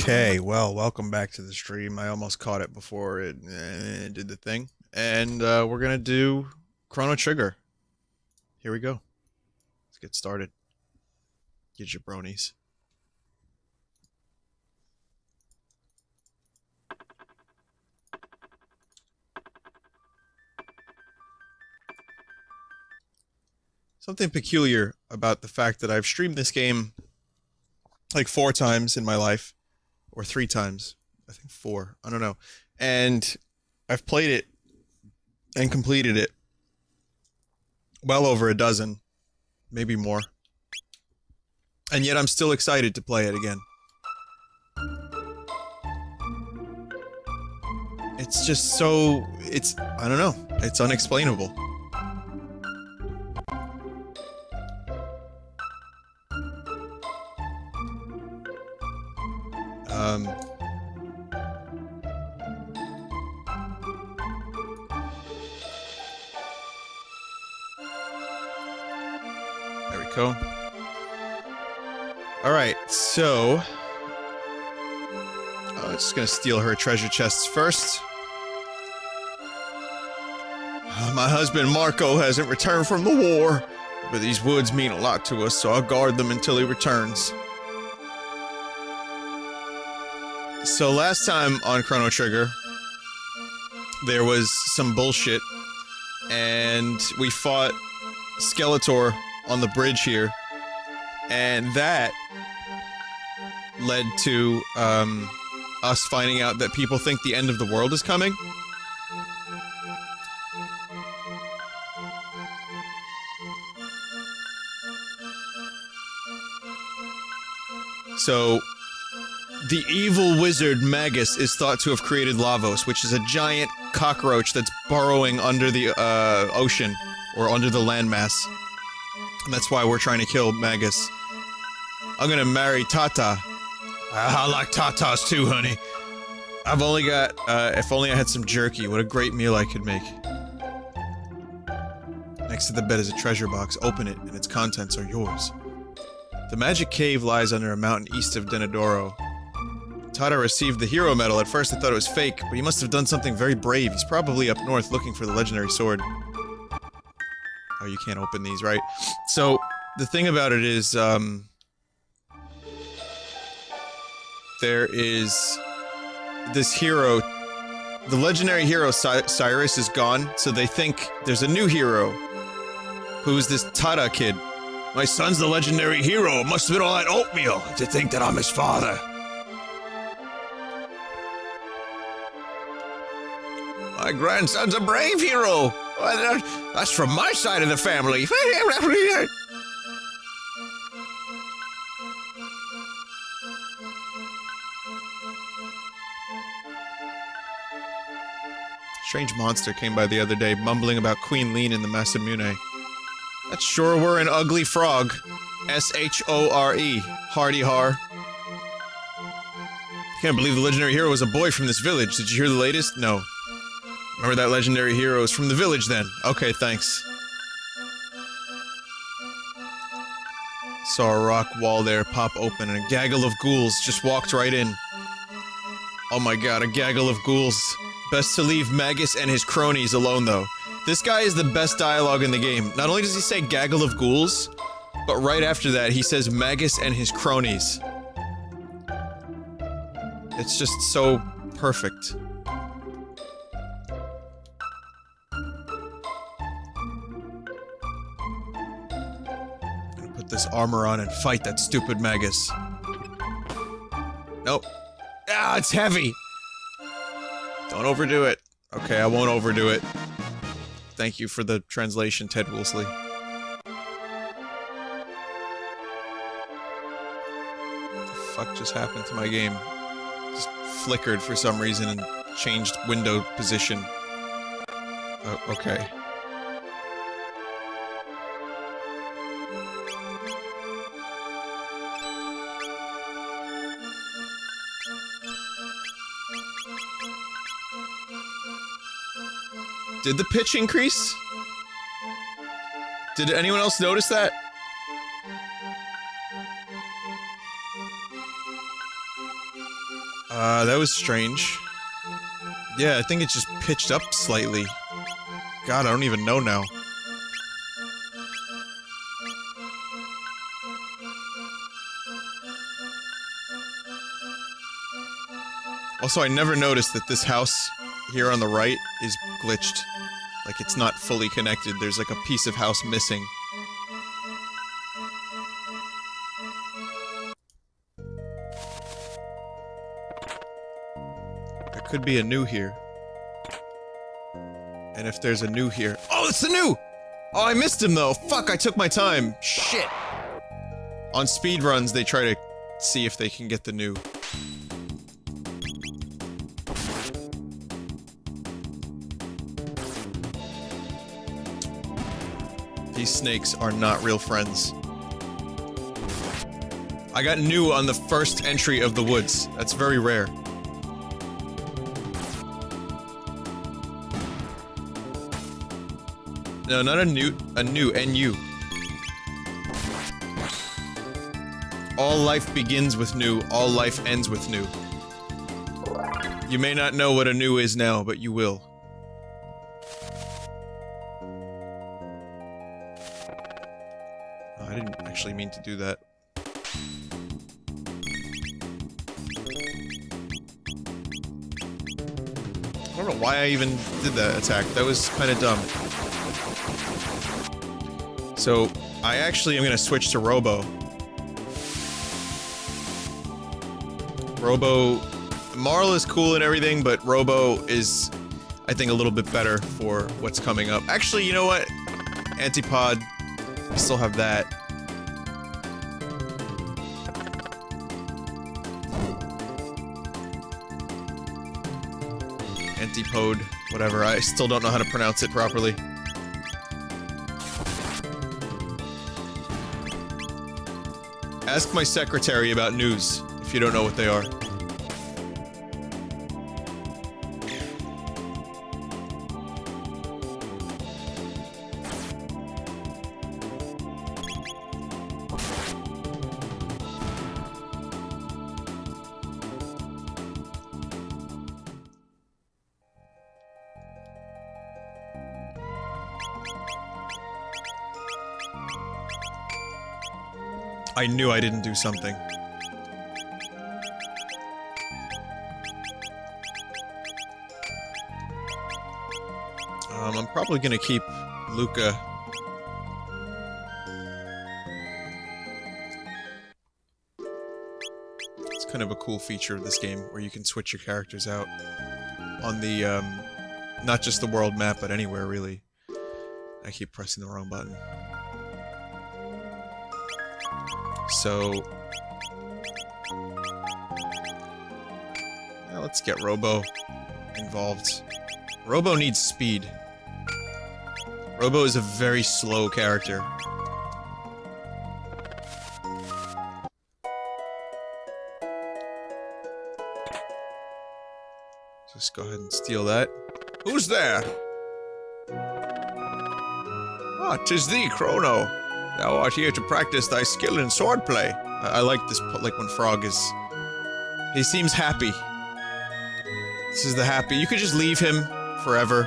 Okay, well, welcome back to the stream. I almost caught it before it did the thing. And we're gonna do Chrono Trigger. Here we go. Let's get started. Get your bronies. Something peculiar about the fact that I've streamed this game like 4 times in my life. Or 3 times. I think 4. I don't know. And I've played it and completed it well over a dozen. Maybe more. And yet I'm still excited to play it again. It's just so... I don't know. It's unexplainable. There we go. Alright, so... I'm just gonna steal her treasure chests first. My husband Marco hasn't returned from the war, but these woods mean a lot to us, so I'll guard them until he returns. So last time on Chrono Trigger, there was some bullshit, and we fought Skeletor on the bridge here, and that led to, us finding out that people think the end of the world is coming. So... the evil wizard Magus is thought to have created Lavos, which is a giant cockroach that's burrowing under the, ocean, or under the landmass. And that's why we're trying to kill Magus. I'm gonna marry Tata. I like Tatas too, honey. I've only got, if only I had some jerky, what a great meal I could make. Next to the bed is a treasure box. Open it, and its contents are yours. The magic cave lies under a mountain east of Denadoro. Tata received the hero medal. At first I thought it was fake, but he must have done something very brave. He's probably up north looking for the legendary sword. Oh, you can't open these, right? So, the thing about it is, there is this hero. The legendary hero Cyrus is gone, so they think there's a new hero. Who's this Tata kid. My son's the legendary hero. It must have been all that oatmeal to think that I'm his father. My grandson's a brave hero! That's from my side of the family! Strange monster came by the other day, mumbling about Queen Lean in the Masamune. That sure were an ugly frog. S-H-O-R-E. Hardy har. Can't believe the legendary hero was a boy from this village. Did you hear the latest? No. Remember that legendary hero is from the village then. Okay, thanks. Saw a rock wall there pop open and a gaggle of ghouls just walked right in. Oh my god, a gaggle of ghouls. Best to leave Magus and his cronies alone though. This guy is the best dialogue in the game. Not only does he say gaggle of ghouls, but right after that he says Magus and his cronies. It's just so perfect. This armor on and fight that stupid Magus. Nope. Ah, it's heavy! Don't overdo it. Okay, I won't overdo it. Thank you for the translation, Ted Woolsey. What the fuck just happened to my game? Just flickered for some reason and changed window position. Okay. Did the pitch increase? Did anyone else notice that? That was strange. Yeah, I think it's just pitched up slightly. God, I don't even know now. Also, I never noticed that this house here on the right is glitched. Like, it's not fully connected. There's like a piece of house missing. There could be a new here. And if there's a new here... Oh, it's the new! Oh, I missed him though! Fuck, I took my time! Shit! On speedruns, they try to see if they can get the new. These snakes are not real friends. I got new on the first entry of the woods. That's very rare. No, not a new, NU. All life begins with new, all life ends with new. You may not know what a new is now, but you will. Oh, I didn't actually mean to do that. I don't know why I even did that attack. That was kind of dumb. So, I actually am gonna switch to Robo. Marl is cool and everything, but Robo is, I think, a little bit better for what's coming up. Actually, you know what? Antipod, I still have that. Antipode, whatever, I still don't know how to pronounce it properly. Ask my secretary about news, if you don't know what they are. I knew I didn't do something. I'm probably gonna keep Luca. It's kind of a cool feature of this game, where you can switch your characters out on the, not just the world map, but anywhere, really. I keep pressing the wrong button. So... yeah, let's get Robo involved. Robo needs speed. Robo is a very slow character. Just go ahead and steal that. Who's there? Ah, 'tis thee, Chrono. Thou art here to practice thy skill in swordplay. I like this, like when Frog is... he seems happy. This is the happy... you could just leave him forever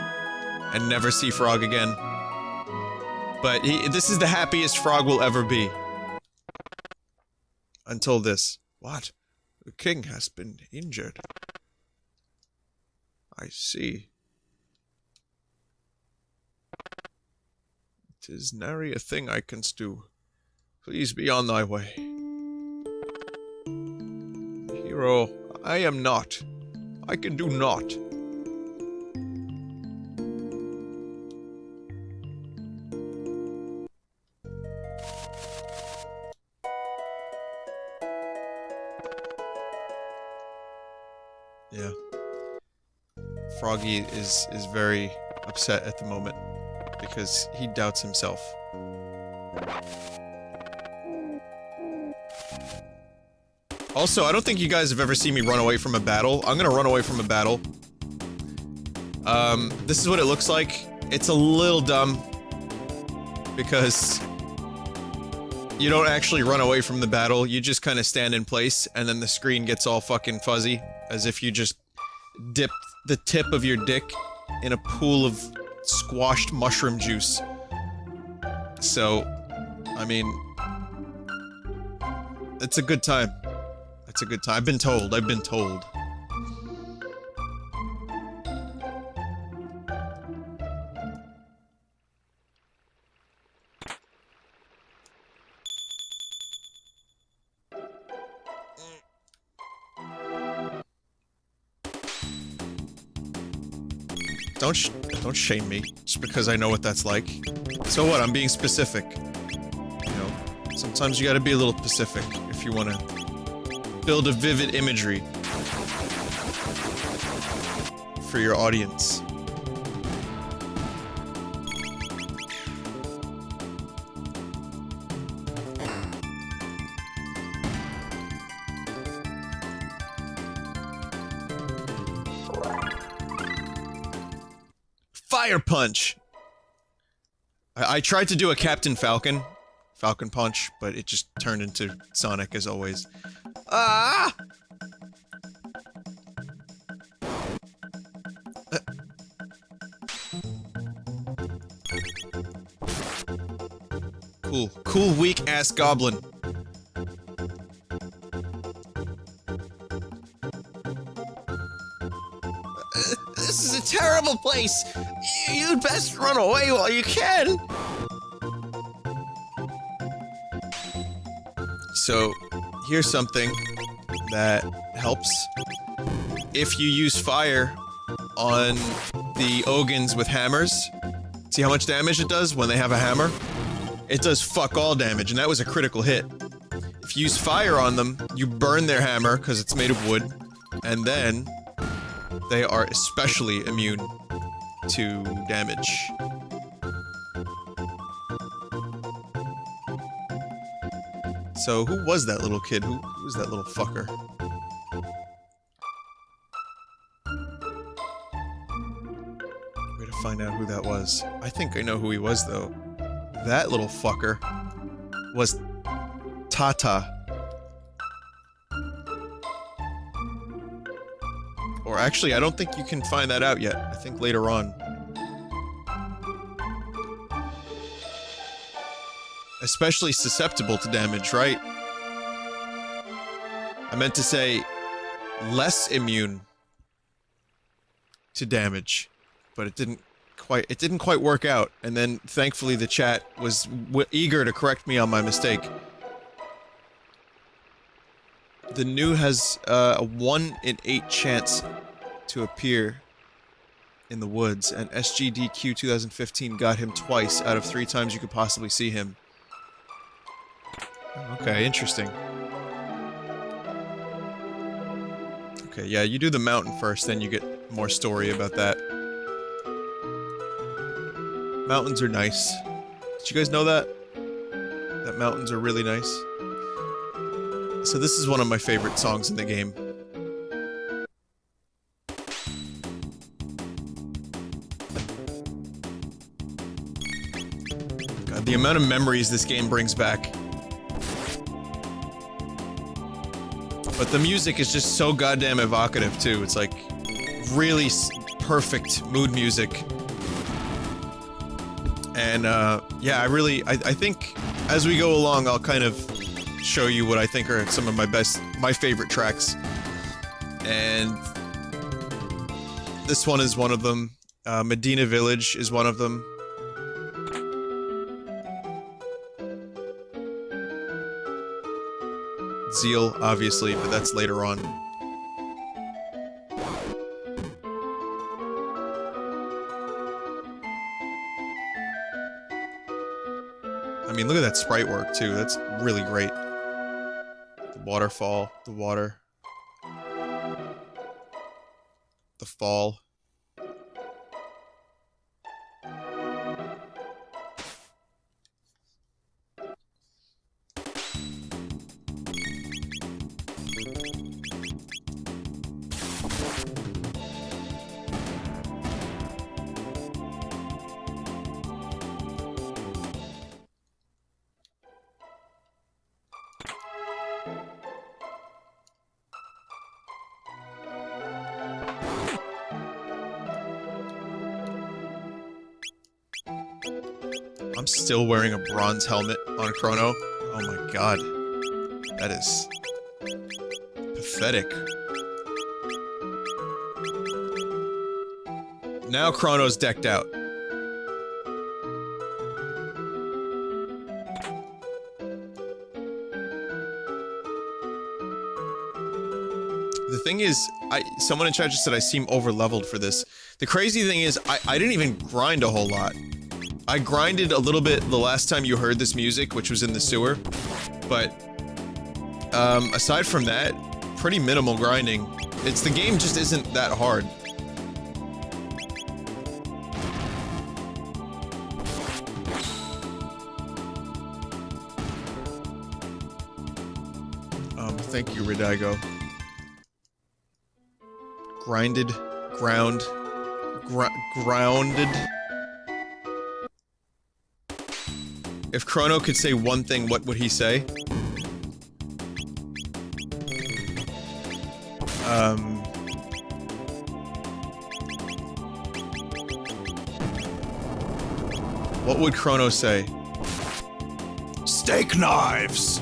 and never see Frog again. But this is the happiest Frog will ever be. Until this. What? The king has been injured. I see. 'Tis nary a thing I can do. Please be on thy way. Hero, I am not. I can do naught. Yeah. Froggy is very upset at the moment. Because he doubts himself. Also, I don't think you guys have ever seen me run away from a battle. I'm gonna run away from a battle. This is what it looks like. It's a little dumb. Because... you don't actually run away from the battle, you just kinda stand in place, and then the screen gets all fucking fuzzy. As if you just dipped the tip of your dick in a pool of squashed mushroom juice. So, I mean, it's a good time. It's a good time. I've been told. I've been told. Don't shame me, just because I know what that's like. So what, I'm being specific. You know, sometimes you gotta be a little specific if you wanna build a vivid imagery for your audience. Fire punch! I tried to do a Captain Falcon punch, but it just turned into Sonic as always. Ah! Cool weak-ass goblin. This is a terrible place! You'd best run away while you can! So, here's something that helps. If you use fire on the Ogans with hammers, see how much damage it does when they have a hammer? It does fuck all damage, and that was a critical hit. If you use fire on them, you burn their hammer, because it's made of wood, and then they are especially immune to damage. So, who was that little kid? Who was that little fucker? Way to find out who that was. I think I know who he was, though. That little fucker was Tata. Or actually, I don't think you can find that out yet. I think later on. Especially susceptible to damage, right? I meant to say less immune to damage, but it didn't quite work out. And then thankfully the chat was eager to correct me on my mistake. The new has a 1 in 8 chance to appear in the woods, and SGDQ 2015 got him twice out of 3 times you could possibly see him. Okay, interesting. Okay, yeah, you do the mountain first, then you get more story about that. Mountains are nice. Did you guys know that? That mountains are really nice? So this is one of my favorite songs in the game. God, the amount of memories this game brings back. But the music is just so goddamn evocative, too. It's like, really perfect mood music. And, yeah, I think, as we go along, I'll kind of show you what I think are some of my favorite tracks. And this one is one of them. Medina Village is one of them. Zeal, obviously, but that's later on. I mean, look at that sprite work, too. That's really great. The waterfall, the water. The fall. I'm still wearing a bronze helmet on Chrono. Oh my god. That is... pathetic. Now Chrono's decked out. The thing is, someone in chat just said I seem over-leveled for this. The crazy thing is, I didn't even grind a whole lot. I grinded a little bit the last time you heard this music, which was in the sewer, but, aside from that, pretty minimal grinding. The game just isn't that hard. Thank you, Ridigo. Grounded. If Chrono could say one thing, what would he say? What would Chrono say? Steak knives!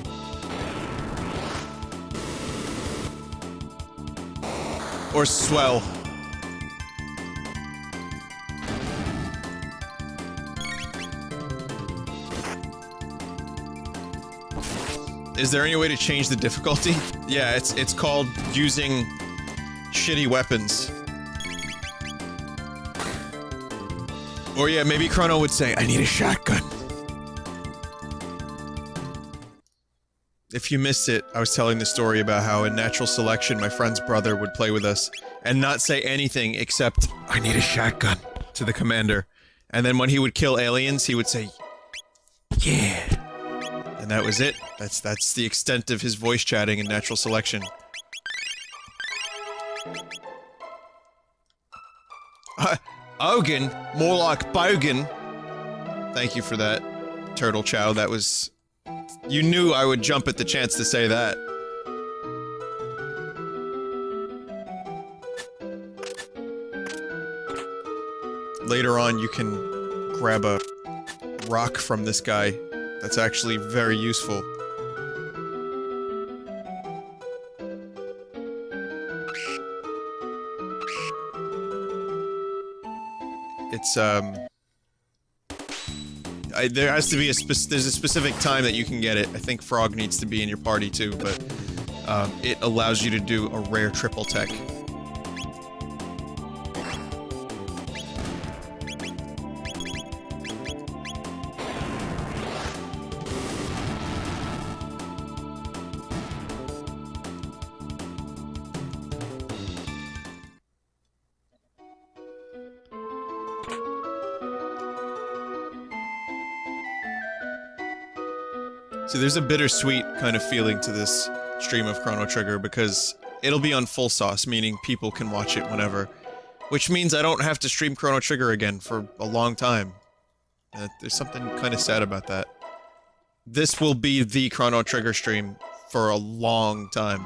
Or swell. Is there any way to change the difficulty? Yeah, it's called using shitty weapons. Or yeah, maybe Chrono would say, I need a shotgun. If you missed it, I was telling the story about how in Natural Selection my friend's brother would play with us and not say anything except, I need a shotgun, to the commander. And then when he would kill aliens, he would say, yeah. And that was it. That's the extent of his voice chatting in Natural Selection. Ogan? More like Bogan. Thank you for that, Turtle Chow. That was... You knew I would jump at the chance to say that. Later on, you can grab a rock from this guy. That's actually very useful. It's, there has to be there's a specific time that you can get it. I think Frog needs to be in your party too, but, it allows you to do a rare triple tech. So there's a bittersweet kind of feeling to this stream of Chrono Trigger because it'll be on full sauce, meaning people can watch it whenever. Which means I don't have to stream Chrono Trigger again for a long time. There's something kind of sad about that. This will be the Chrono Trigger stream for a long time.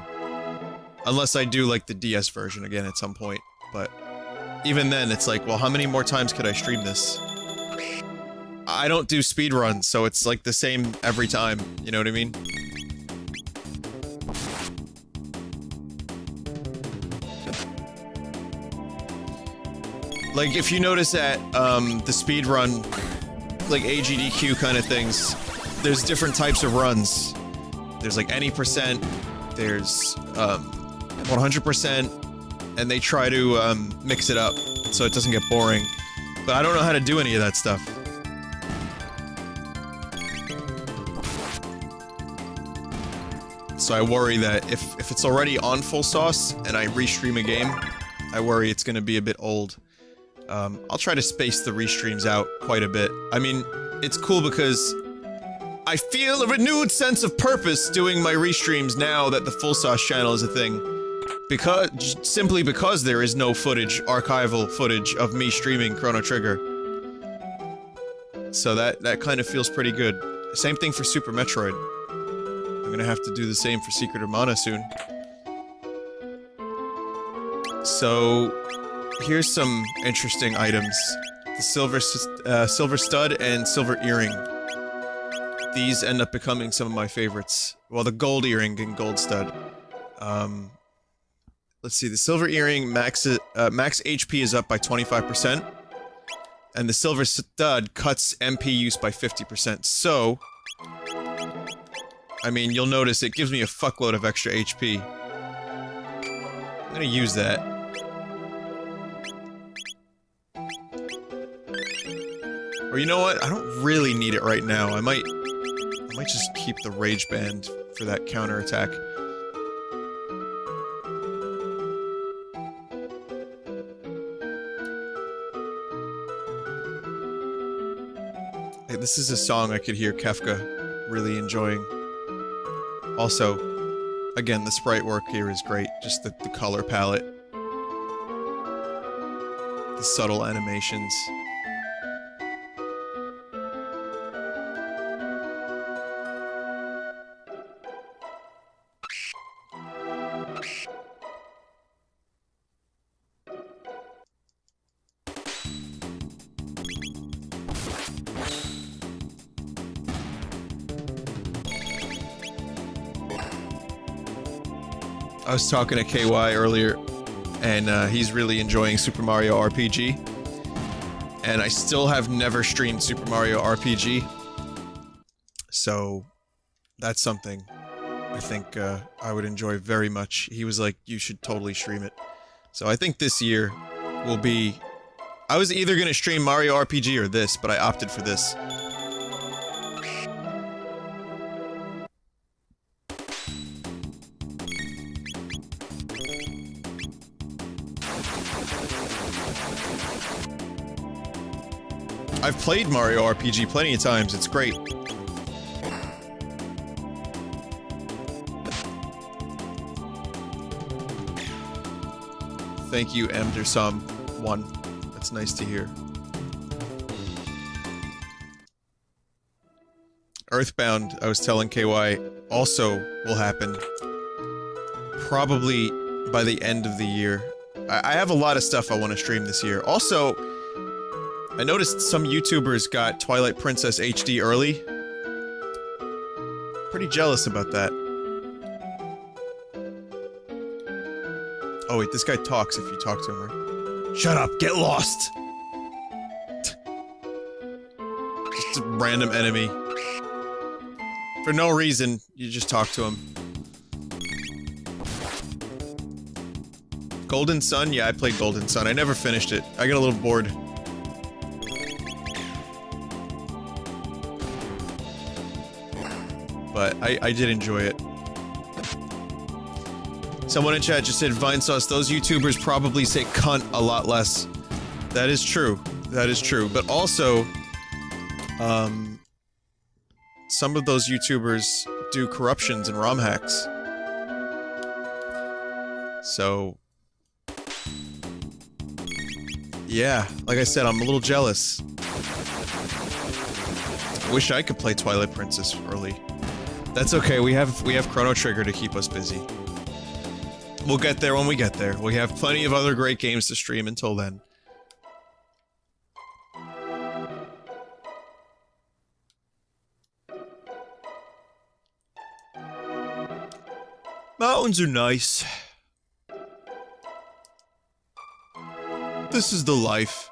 Unless I do like the DS version again at some point, but even then it's like, well, how many more times could I stream this? I don't do speedruns, so it's like the same every time, you know what I mean? Like, if you notice at, the speedrun, like AGDQ kind of things, there's different types of runs. There's like any percent, there's, 100%, and they try to, mix it up so it doesn't get boring. But I don't know how to do any of that stuff. So I worry that if it's already on full sauce and I restream a game, I worry it's gonna be a bit old. I'll try to space the restreams out quite a bit. I mean, it's cool because I feel a renewed sense of purpose doing my restreams now that the full sauce channel is a thing. Simply because there is no footage, archival footage of me streaming Chrono Trigger. So that kind of feels pretty good. Same thing for Super Metroid. I'm gonna have to do the same for Secret of Mana soon. So, here's some interesting items The silver stud and silver earring. These end up becoming some of my favorites. Well, the gold earring and gold stud. Let's see, the silver earring max HP is up by 25%. And the silver stud cuts MP use by 50%. So, I mean, you'll notice it gives me a fuckload of extra HP. I'm gonna use that. Or you know what? I don't really need it right now. I might just keep the rage band for that counterattack. Hey, this is a song I could hear Kefka really enjoying. Also, again, the sprite work here is great. Just the color palette. The subtle animations. I was talking to KY earlier, and he's really enjoying Super Mario RPG. And I still have never streamed Super Mario RPG. So, that's something I think I would enjoy very much. He was like, you should totally stream it. So I think this year will be... I was either going to stream Mario RPG or this, but I opted for this. I've played Mario RPG plenty of times, it's great. Thank you, Emdersum1. That's nice to hear. Earthbound, I was telling KY, also will happen. Probably by the end of the year. I have a lot of stuff I want to stream this year. Also, I noticed some YouTubers got Twilight Princess HD early. Pretty jealous about that. Oh wait, this guy talks if you talk to him, right? Shut up, get lost! Just a random enemy. For no reason, you just talk to him. Golden Sun? Yeah, I played Golden Sun. I never finished it. I got a little bored. But I did enjoy it. Someone in chat just said, Vinesauce, those YouTubers probably say cunt a lot less. That is true. That is true. But also, some of those YouTubers do corruptions and ROM hacks. So... yeah, like I said, I'm a little jealous. I wish I could play Twilight Princess early. That's okay, we have Chrono Trigger to keep us busy. We'll get there when we get there. We have plenty of other great games to stream until then. Mountains are nice. This is the life.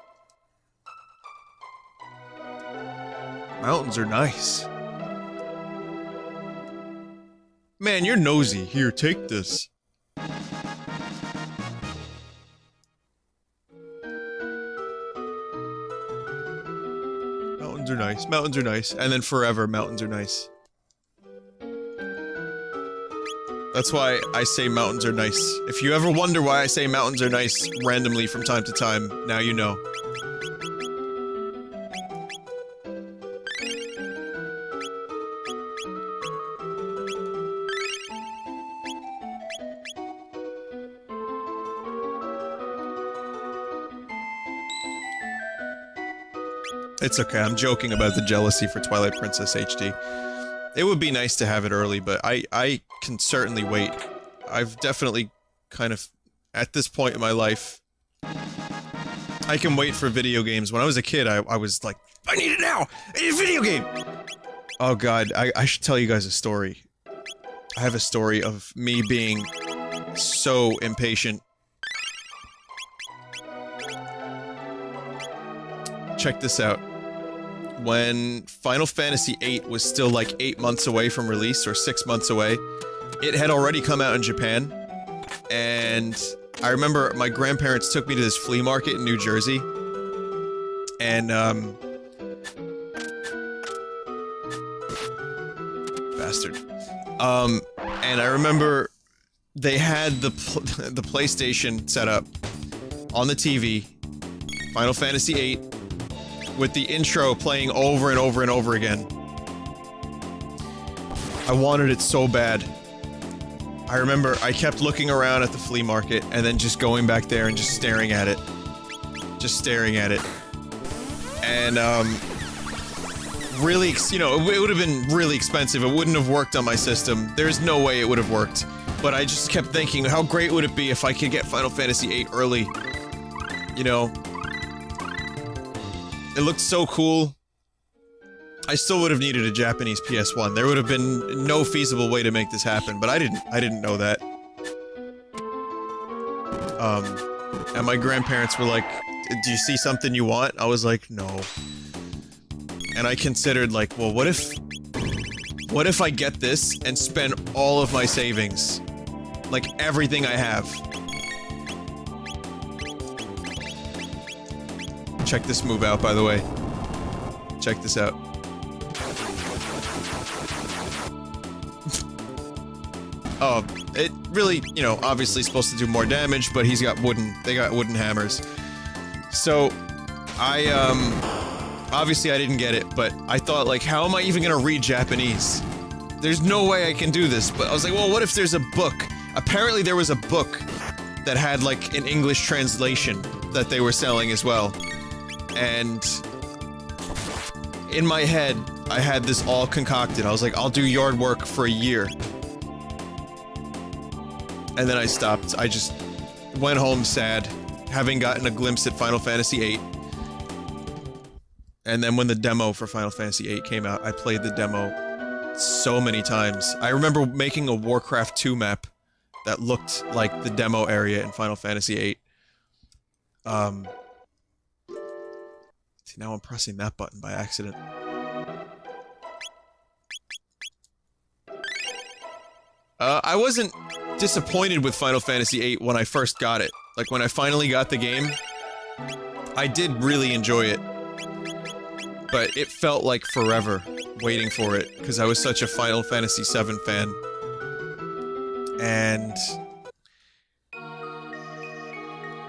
Mountains are nice. Man, you're nosy. Here, take this. Mountains are nice. Mountains are nice. And then forever, mountains are nice. That's why I say mountains are nice. If you ever wonder why I say mountains are nice randomly from time to time, now you know. It's okay, I'm joking about the jealousy for Twilight Princess HD. It would be nice to have it early, but I can certainly wait. I've definitely kind of, at this point in my life, I can wait for video games. When I was a kid, I was like, I need it now! I need a video game! Oh god, I should tell you guys a story. I have a story of me being so impatient. Check this out. When Final Fantasy VIII was still like 8 months away from release, or 6 months away, it had already come out in Japan, and I remember my grandparents took me to this flea market in New Jersey, and, bastard. And I remember they had the PlayStation set up on the TV, Final Fantasy VIII, with the intro playing over and over and over again. I wanted it so bad. I remember I kept looking around at the flea market and then just going back there and just staring at it. Just staring at it. And, really, you know, it would have been really expensive. It wouldn't have worked on my system. There's no way it would have worked. But I just kept thinking, how great would it be if I could get Final Fantasy VIII early? You know? It looked so cool. I still would have needed a Japanese PS1. There would have been no feasible way to make this happen, but I didn't know that. And my grandparents were like, do you see something you want? I was like, no. And I considered like, well, what if I get this and spend all of my savings? Like, everything I have. Check this move out, by the way. Check this out. Oh, it really, you know, obviously supposed to do more damage, but they got wooden hammers. So, obviously I didn't get it, but I thought, like, how am I even gonna read Japanese? There's no way I can do this, but I was like, well, what if there's a book? Apparently there was a book that had, like, an English translation that they were selling as well. And in my head, I had this all concocted. I was like, I'll do yard work for a year. And then I stopped. I just went home sad, having gotten a glimpse at Final Fantasy VIII. And then when the demo for Final Fantasy VIII came out, I played the demo so many times. I remember making a Warcraft 2 map that looked like the demo area in Final Fantasy VIII. See, now I'm pressing that button by accident. I wasn't disappointed with Final Fantasy VIII when I first got it. Like, when I finally got the game, I did really enjoy it. But it felt like forever waiting for it, because I was such a Final Fantasy VII fan. And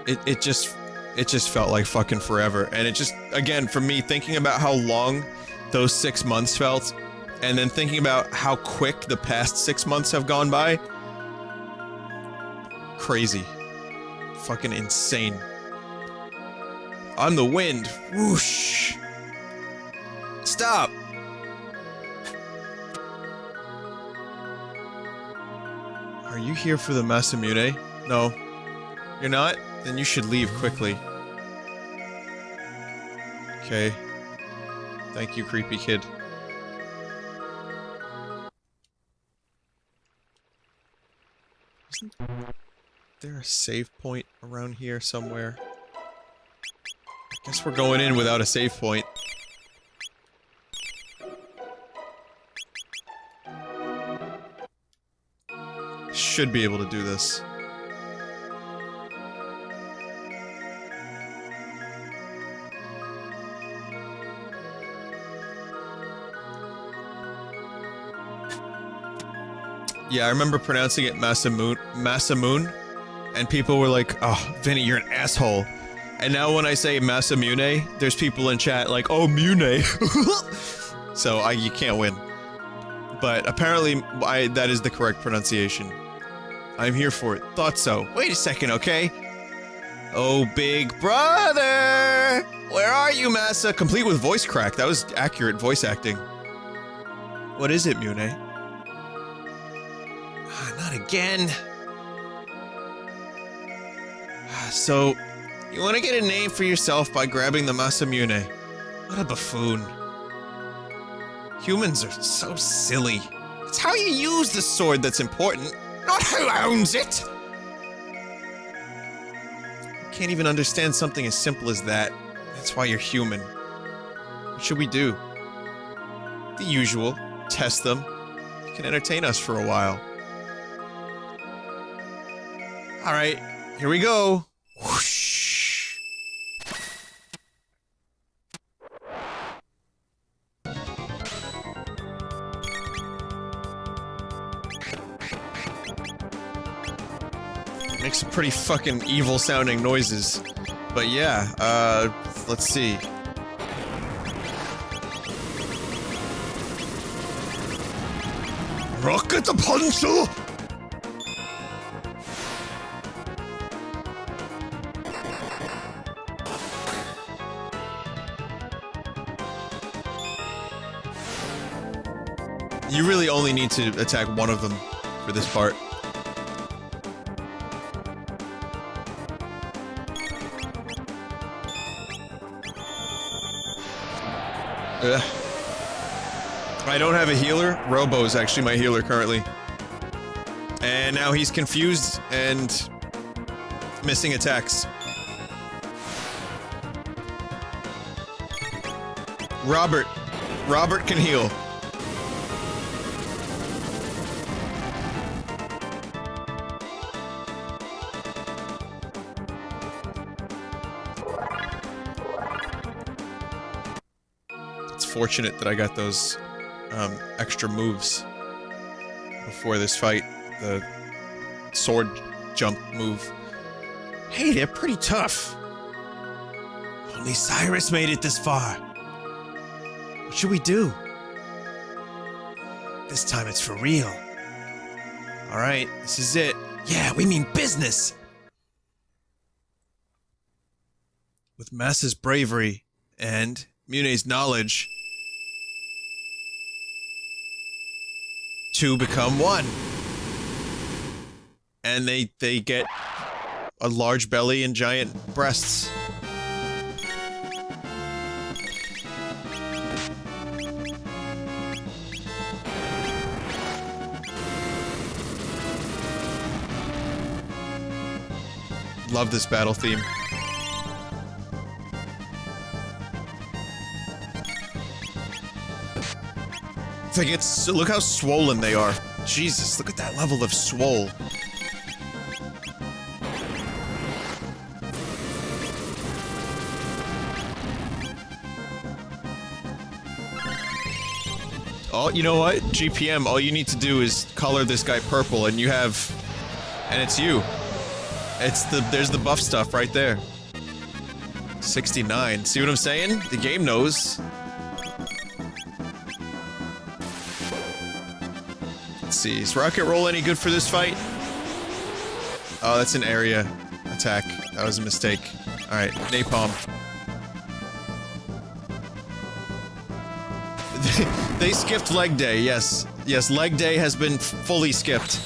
it just felt like fucking forever. And it just, again, for me, thinking about how long those 6 months felt, and then thinking about how quick the past 6 months have gone by, crazy. Fucking insane. I'm the wind. Whoosh. Stop! Are you here for the Masamune? No. You're not? Then you should leave quickly. Okay. Thank you, creepy kid. Isn't there a save point around here somewhere? I guess we're going in without a save point. Should be able to do this. Yeah, I remember pronouncing it Masamune, and people were like, oh, Vinny, you're an asshole. And now when I say Masamune, there's people in chat like, oh, Mune. So, you can't win. But apparently, that is the correct pronunciation. I'm here for it. Thought so. Wait a second, okay? Oh, big brother! Where are you, Massa? Complete with voice crack. That was accurate voice acting. What is it, Mune? Not again. So, You want to get a name for yourself by grabbing the Masamune. What a buffoon. Humans are so silly. It's how you use the sword that's important, not who owns it! You can't even understand something as simple as that. That's why you're human. What should we do? The usual. Test them. You can entertain us for a while. Alright, here we go. Whoosh. Makes some pretty fucking evil sounding noises. But yeah, let's see. Rocket the Poncho! You really only need to attack one of them for this part. Ugh. I don't have a healer. Robo's actually my healer currently. And now he's confused and missing attacks. Robert can heal. It's fortunate that I got those extra moves before this fight. The sword jump move. Hey, they're pretty tough. Only Cyrus made it this far. What should we do? This time it's for real. Alright, this is it. Yeah, we mean business! With Massa's bravery and Mune's knowledge, two become one. And they get a large belly and giant breasts. Love this battle theme. It's like look how swollen they are. Jesus, look at that level of swole. Oh, you know what? GPM, all you need to do is color this guy purple and you have... and it's you. There's the buff stuff right there. 69. See what I'm saying? The game knows. Let's see. Is Rocket Roll any good for this fight? Oh, that's an area attack. That was a mistake. Alright, Napalm. They skipped leg day, yes. Yes, leg day has been fully skipped.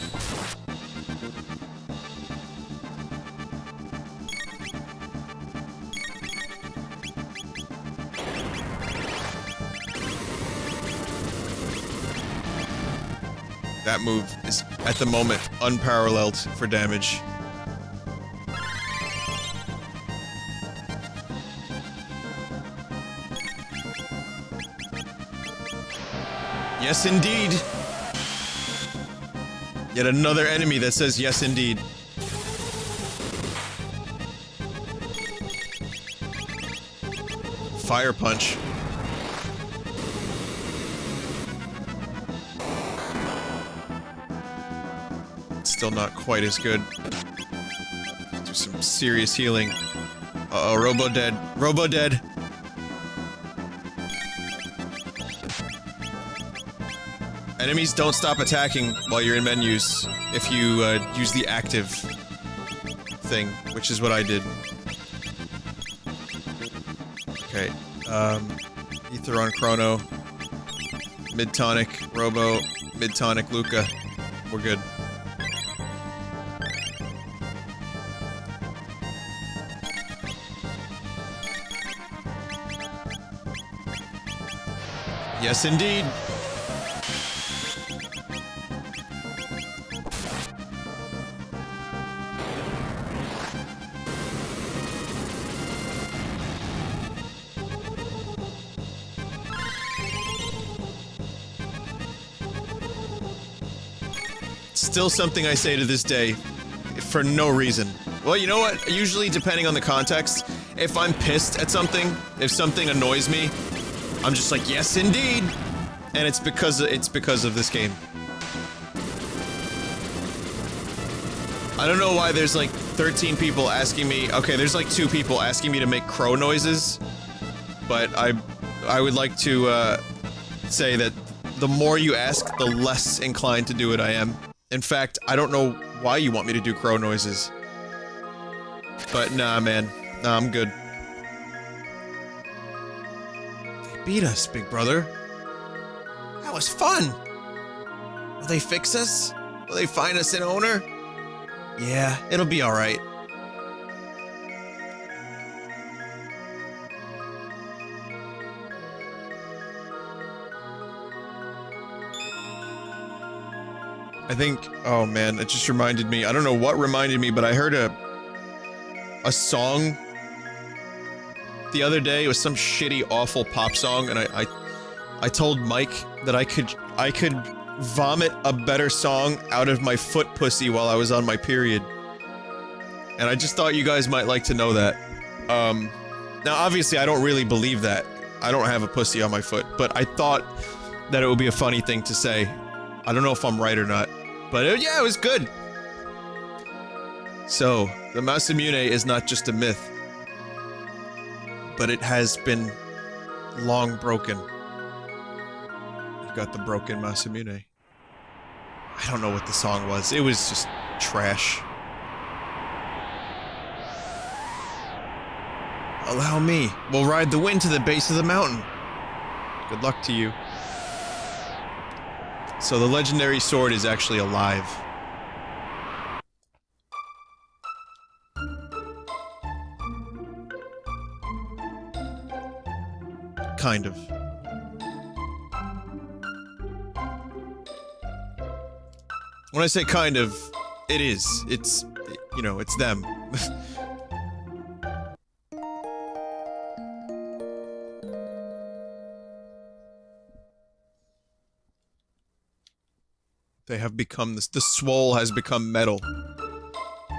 That move is, at the moment, unparalleled for damage. Yes, indeed! Yet another enemy that says yes, indeed. Fire Punch. Still not quite as good. Do some serious healing. Uh-oh, Robo dead. Robo dead! Enemies don't stop attacking while you're in menus if you use the active thing, which is what I did. Okay, Ether on Chrono, mid-tonic Robo, mid-tonic Luca. We're good. Yes, indeed. Still something I say to this day, for no reason. Well, you know what? Usually, depending on the context, if I'm pissed at something, if something annoys me, I'm just like, yes, indeed! And it's because of this game. I don't know why there's like 13 people asking me, okay, there's like 2 people asking me to make crow noises, but I would like to, say that the more you ask, the less inclined to do it I am. In fact, I don't know why you want me to do crow noises. But nah, man. Nah, I'm good. They beat us, big brother. That was fun! Will they fix us? Will they find us an owner? Yeah, it'll be alright. I think, oh man, it just reminded me, I don't know what reminded me, but I heard a song the other day. It was some shitty, awful pop song, and I told Mike that I could vomit a better song out of my foot pussy while I was on my period. And I just thought you guys might like to know that. Now obviously I don't really believe that. I don't have a pussy on my foot, but I thought that it would be a funny thing to say. I don't know if I'm right or not, but yeah, it was good. So, the Masamune is not just a myth, but it has been long broken. You've got the broken Masamune. I don't know what the song was. It was just trash. Allow me. We'll ride the wind to the base of the mountain. Good luck to you. So the legendary sword is actually alive. Kind of. When I say kind of, it is. It's, you know, it's them. They have become this. The swole has become metal.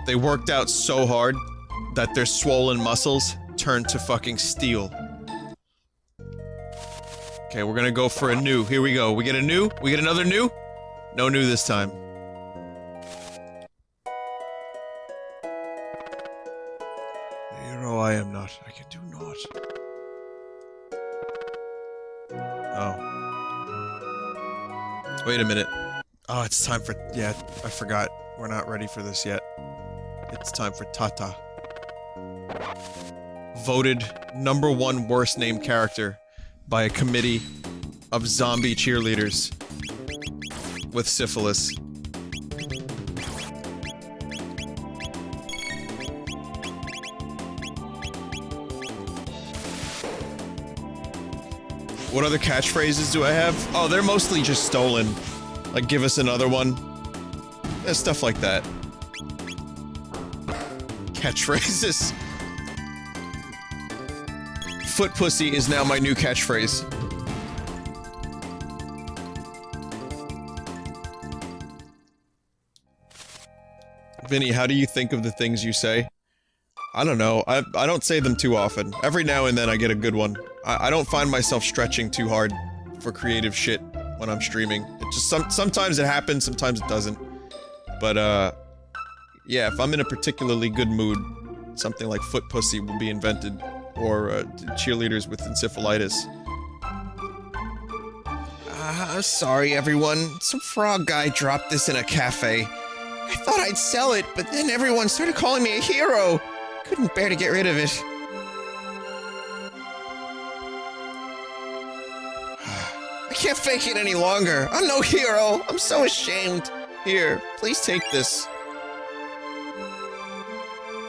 They worked out so hard that their swollen muscles turned to fucking steel. Okay, we're gonna go for a new. Here we go. We get a new? We get another new? No new this time. Hero I am not. I can do not. Oh. Wait a minute. Oh, it's time for- yeah, I forgot. We're not ready for this yet. It's time for Tata. Voted #1 worst named character by a committee of zombie cheerleaders with syphilis. What other catchphrases do I have? Oh, they're mostly just stolen. Like, give us another one. Stuff like that. Catchphrases. Foot pussy is now my new catchphrase. Vinny, how do you think of the things you say? I don't know. I don't say them too often. Every now and then I get a good one. I don't find myself stretching too hard for creative shit when I'm streaming. It just sometimes it happens, sometimes it doesn't. But yeah, if I'm in a particularly good mood, something like foot pussy will be invented, or cheerleaders with encephalitis. I'm sorry, everyone. Some frog guy dropped this in a cafe. I thought I'd sell it, but then everyone started calling me a hero. Couldn't bear to get rid of it. I can't fake it any longer. I'm no hero. I'm so ashamed. Here, please take this.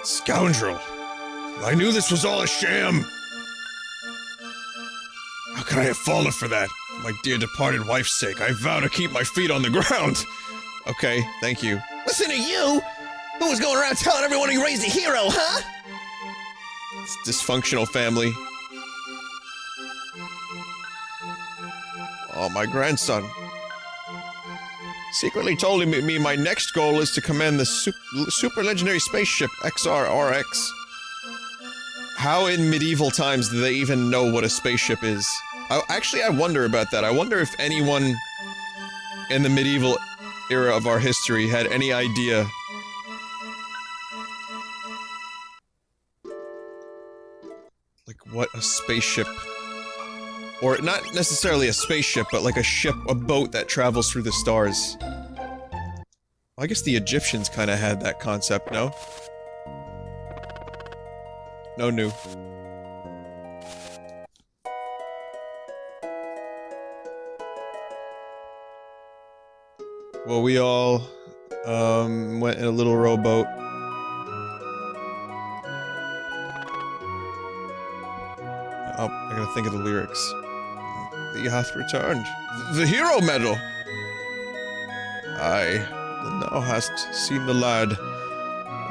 Scoundrel. I knew this was all a sham. How could I have fallen for that? For my dear departed wife's sake, I vow to keep my feet on the ground! Okay, thank you. Listen to you! Who was going around telling everyone he raised a hero, huh? It's a dysfunctional family. Oh, my grandson. Secretly told me my next goal is to command the super legendary spaceship XRRX. How in medieval times do they even know what a spaceship is? Actually, I wonder about that. I wonder if anyone in the medieval era of our history had any idea. Like, what a spaceship... Or not necessarily a spaceship, but like a ship, a boat that travels through the stars. Well, I guess the Egyptians kinda had that concept, no? No new. Well, we all, went in a little rowboat. Oh, I gotta think of the lyrics. Thee hath returned. The hero medal! Aye, thou hast seen the lad.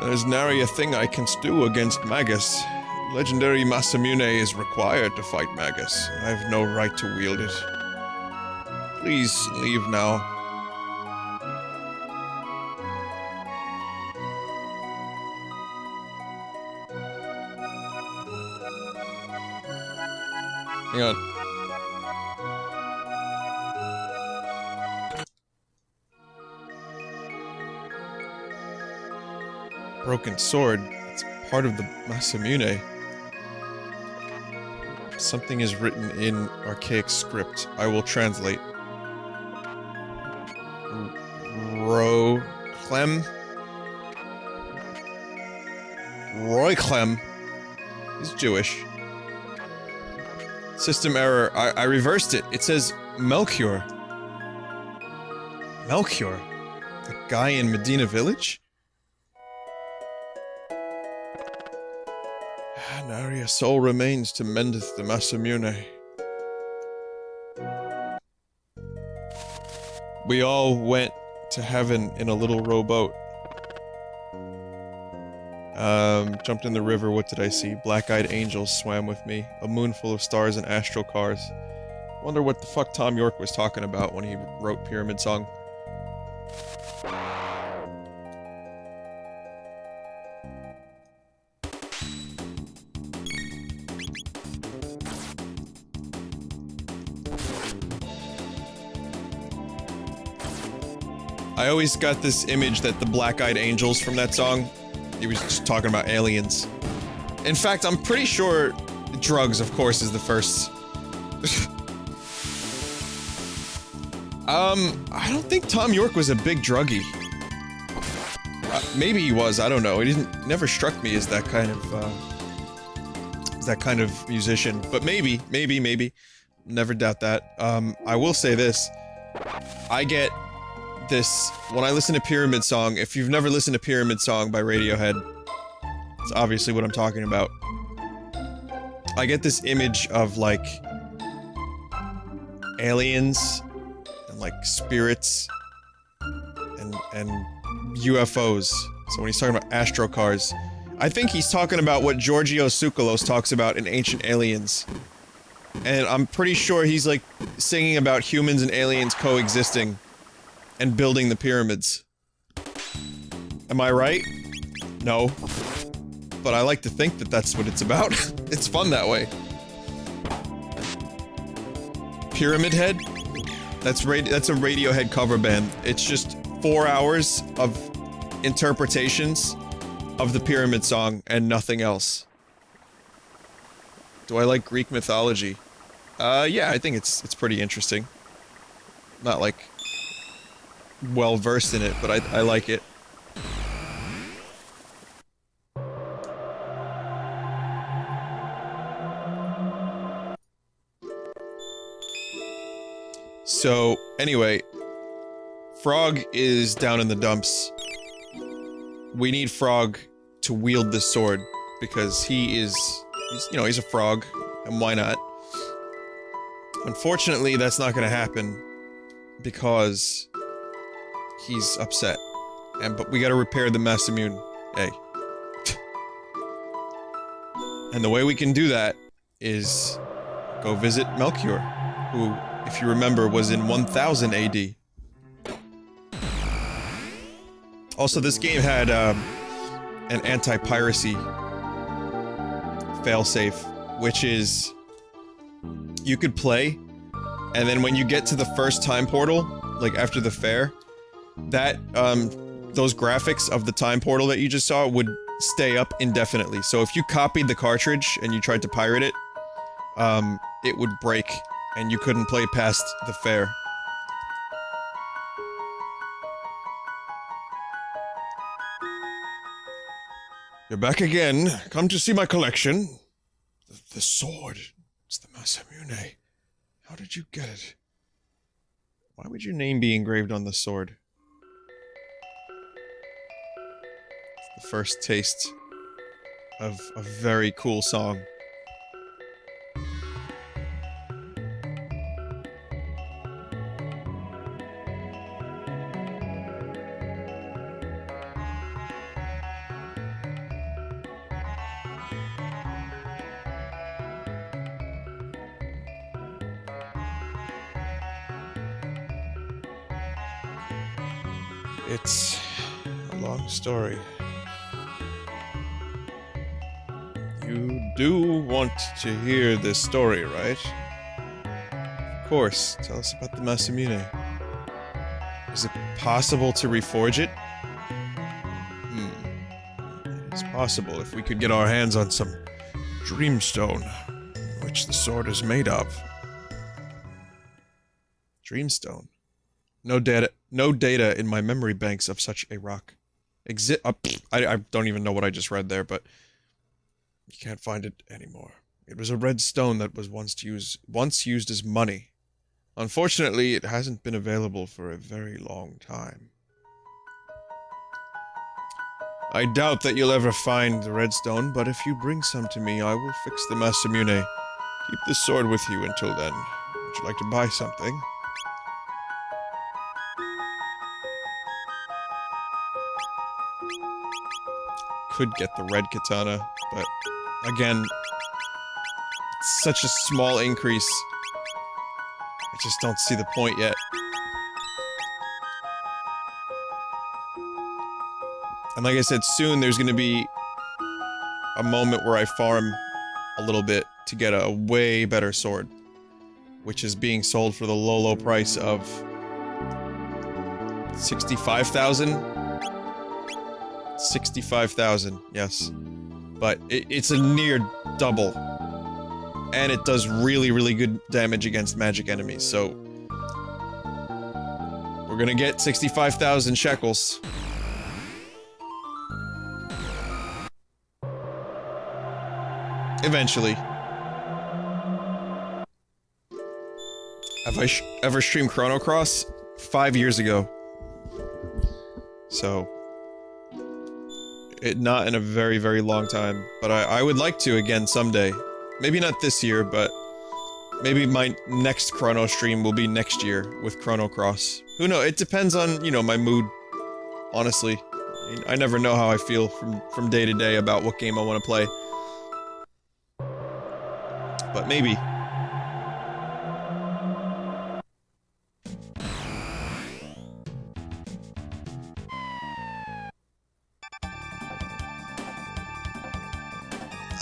There's nary a thing I can do against Magus. Legendary Masamune is required to fight Magus. I have no right to wield it. Please leave now. Hang on. Broken sword. It's part of the Masamune. Something is written in archaic script. I will translate. Clem? Roy Clem. He's Jewish. System error. I reversed it. It says Melchior. Melchior? The guy in Medina Village? Nary a soul remains to mendeth the Masamune. We all went to heaven in a little rowboat. Jumped in the river, what did I see? Black-eyed angels swam with me. A moon full of stars and astral cars. Wonder what the fuck Tom York was talking about when he wrote Pyramid Song. I always got this image that the black-eyed angels from that song, he was just talking about aliens. In fact, I'm pretty sure drugs, of course, is the first. I don't think Tom York was a big druggie. Maybe he was, I don't know. He never struck me as that kind of musician. But maybe. Never doubt that. I will say this. I get this when I listen to Pyramid Song. If you've never listened to Pyramid Song by Radiohead, it's obviously what I'm talking about. I get this image of, like, aliens and, like, spirits and UFOs. So when he's talking about astro cars, I think he's talking about what Giorgio Tsoukalos talks about in Ancient Aliens. And I'm pretty sure he's, like, singing about humans and aliens coexisting and building the pyramids. Am I right? No. But I like to think that that's what it's about. It's fun that way. Pyramid Head? That's a Radiohead cover band. It's just 4 hours of interpretations of the Pyramid Song and nothing else. Do I like Greek mythology? Yeah, I think it's pretty interesting. Not, like, well-versed in it, but I like it. So, anyway, Frog is down in the dumps. We need Frog to wield this sword, because he's a frog, and why not? Unfortunately, that's not gonna happen because he's upset. But we gotta repair the Masamune. Hey. And the way we can do that is go visit Melchior, who, if you remember, was in 1000 AD. Also, this game had an anti-piracy failsafe, which is you could play, and then when you get to the first time portal, like after the fair, that those graphics of the time portal that you just saw would stay up indefinitely. So if you copied the cartridge and you tried to pirate it, it would break and you couldn't play past the fair. You're back again. Come to see my collection. The sword. It's the Masamune. How did you get it? Why would your name be engraved on the sword? It's the first taste of a very cool song. It's a long story. You do want to hear this story, right? Of course. Tell us about the Masamune. Is it possible to reforge it? It's possible if we could get our hands on some dreamstone, which the sword is made of. Dreamstone. No data in my memory banks of such a rock. I don't even know what I just read there, but you can't find it anymore. It was a red stone that was once used as money. Unfortunately, it hasn't been available for a very long time. I doubt that you'll ever find the red stone, but if you bring some to me, I will fix the Masamune. Keep the sword with you until then. Would you like to buy something? Could get the red katana, but again, it's such a small increase. I just don't see the point yet. And like I said, soon there's gonna be a moment where I farm a little bit to get a way better sword, which is being sold for the low price of 65,000. 65,000, yes. But it's a near double. And it does really good damage against magic enemies, so... we're gonna get 65,000 shekels. Eventually. Have I ever streamed Chrono Cross? 5 years ago. So... not in a very long time, but I would like to again someday. Maybe not this year, but maybe my next Chrono stream will be next year with Chrono Cross. Who knows? It depends on, you know, my mood. Honestly. I never know how I feel from day to day about what game I want to play. But maybe.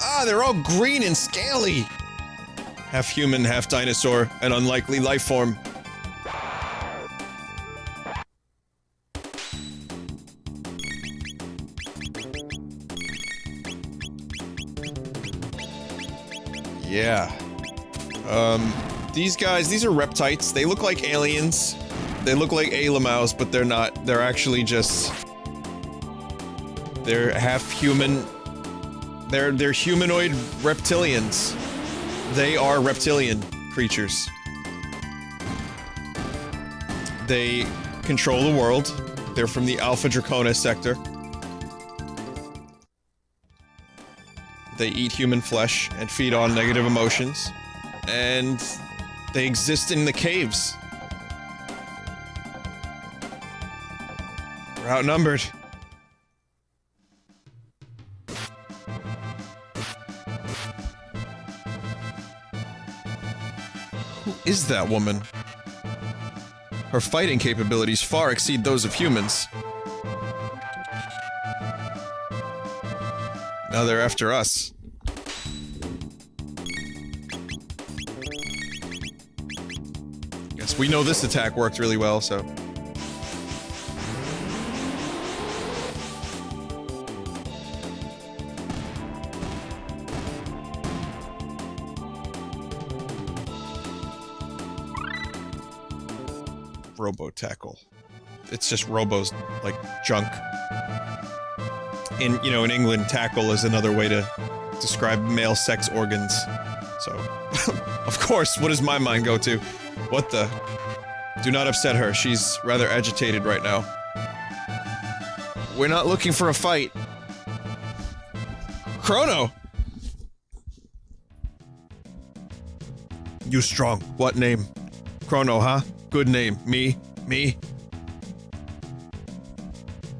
Ah, they're all green and scaly! Half human, half dinosaur, an unlikely life form. Yeah. These are reptites. They look like aliens. They look like Ayla mouse, but they're not. They're actually just... they're half human... They're humanoid reptilians. They are reptilian creatures. They control the world. They're from the Alpha Draconis sector. They eat human flesh and feed on negative emotions. And They exist in the caves. We're outnumbered. Who is that woman? Her fighting capabilities far exceed those of humans. Now they're after us. Guess we know this attack worked really well, so... Robo-tackle. It's just Robo's, like, junk. In, you know, in England, tackle is another way to describe male sex organs. So, of course, what does my mind go to? What the? Do not upset her, she's rather agitated right now. We're not looking for a fight. Chrono! You strong. What name? Chrono, huh? Good name. Me? Me,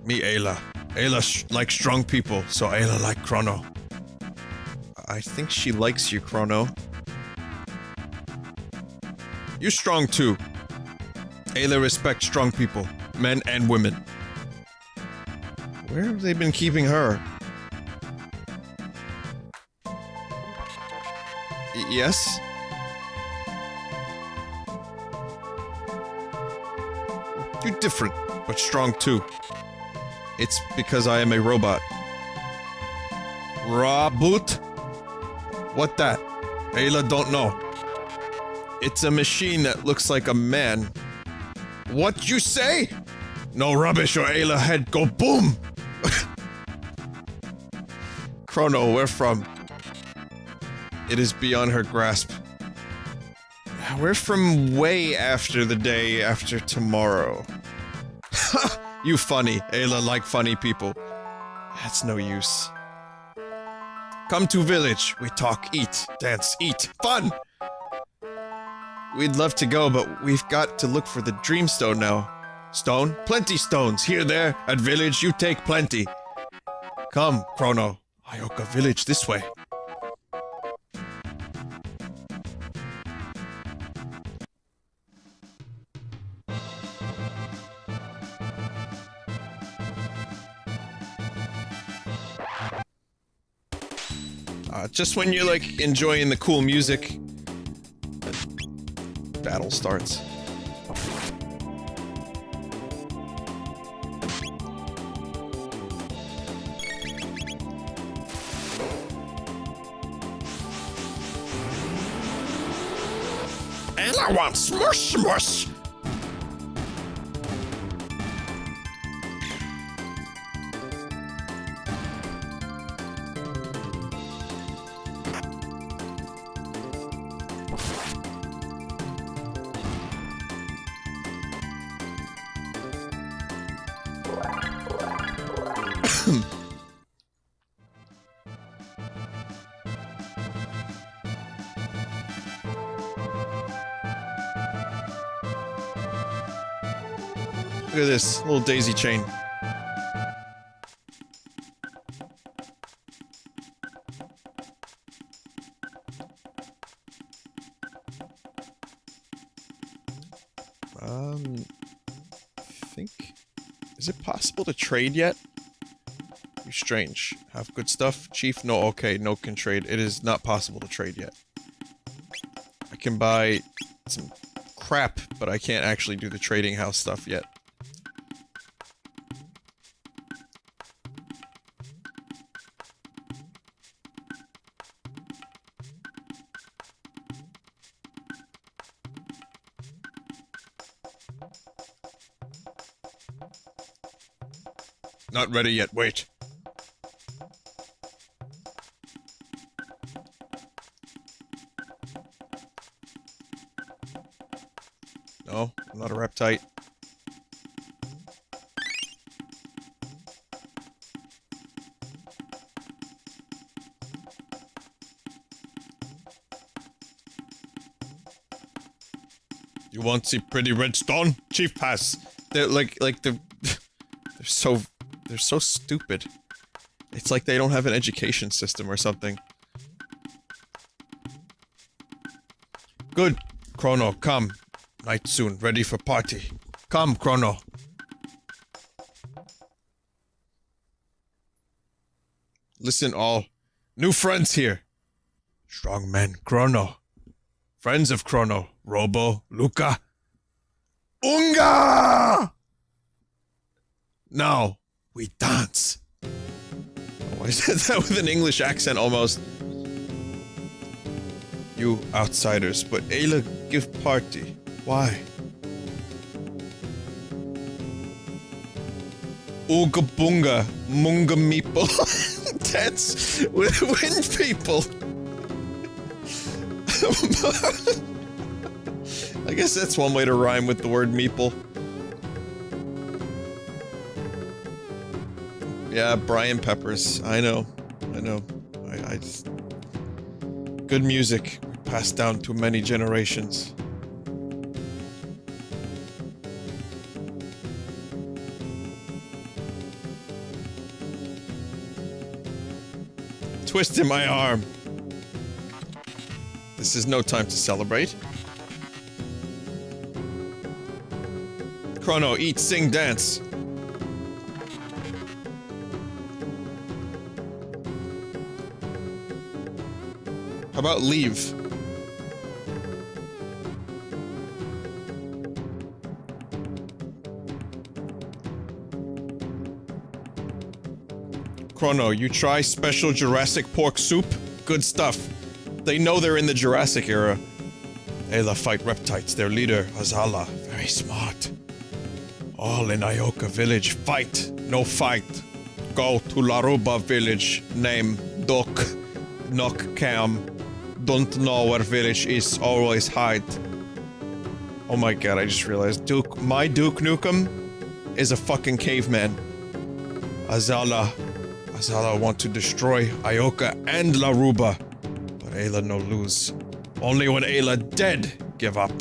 Ayla. Ayla likes strong people, so Ayla like Chrono. I think she likes you, Chrono. You strong too. Ayla respects strong people, men and women. Where have they been keeping her? Yes? You're different, but strong too. It's because I am a robot. Robot? What that? Ayla don't know. It's a machine that looks like a man. What you say? No rubbish or Ayla head go boom! Chrono, where from? It is beyond her grasp. We're from way after the day after tomorrow. You funny. Ayla like funny people. That's no use. Come to village. We talk, eat, dance, eat. Fun! We'd love to go, but we've got to look for the Dreamstone now. Stone? Plenty stones. Here, there. At village, you take plenty. Come, Chrono. Ioka village this way. Just when you're, like, enjoying the cool music, the battle starts. And I want smush smush! Look at this little daisy chain. I think... Is it possible to trade yet? You're strange. Have good stuff? Chief? No, okay, no can trade. It is not possible to trade yet. I can buy some crap, but I can't actually do the trading house stuff yet. Not ready yet, wait. No, I'm not a reptite. You want see pretty red stone? Chief pass. They're they're so stupid. It's like they don't have an education system or something. Good. Chrono, come. Night soon, ready for party. Come, Chrono. Listen all. New friends here. Strong men, Chrono. Friends of Chrono, Robo, Luca. Unga! Now, we dance. Oh, I said that with an English accent almost. You outsiders, but Ayla give party. Why? Ooga boonga, munga meeple. Dance with wind people. I guess that's one way to rhyme with the word meeple. Yeah, Brian Peppers. I know. I just... Good music, passed down to many generations. Twist in my arm. This is no time to celebrate. Chrono, eat, sing, dance. How about leave? Chrono, you try special Jurassic pork soup? Good stuff. They know they're in the Jurassic era. Ayla fight reptiles, their leader, Azala, very smart. All in Ioka village, fight, no fight. Go to Laruba village, name Doc, Knock Cam. Don't know where village is, always hide. Oh my god, I just realized my Duke Nukem is a fucking caveman. Azala want to destroy Ioka and Laruba. But Ayla no lose. Only when Ayla dead, give up.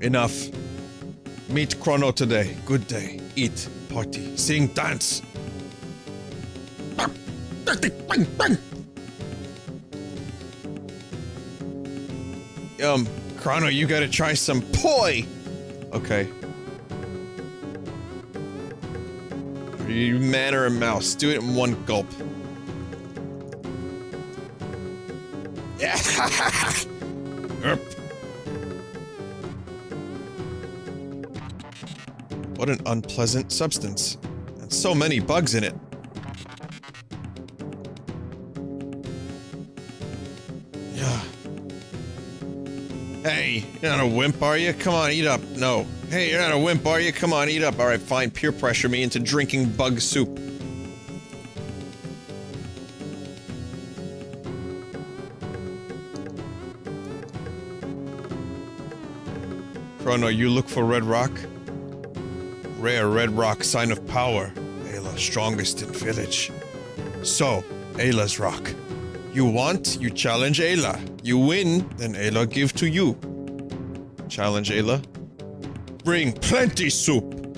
Enough. Meet Chrono today. Good day. Eat, party, sing, dance. Chrono, you gotta try some poi! Okay. Are you man or a mouse? Do it in one gulp. Yeah! What an unpleasant substance. And so many bugs in it. Yeah. Hey, you're not a wimp, are you? Come on, eat up. No. Hey, you're not a wimp, are you? Come on, eat up. Alright, fine. Peer pressure me into drinking bug soup. Chrono, you look for red rock? Rare red rock, sign of power. Ayla, strongest in village. So, Ayla's rock. You want, you challenge Ayla. You win, then Ayla give to you. Challenge Ayla. Bring plenty soup.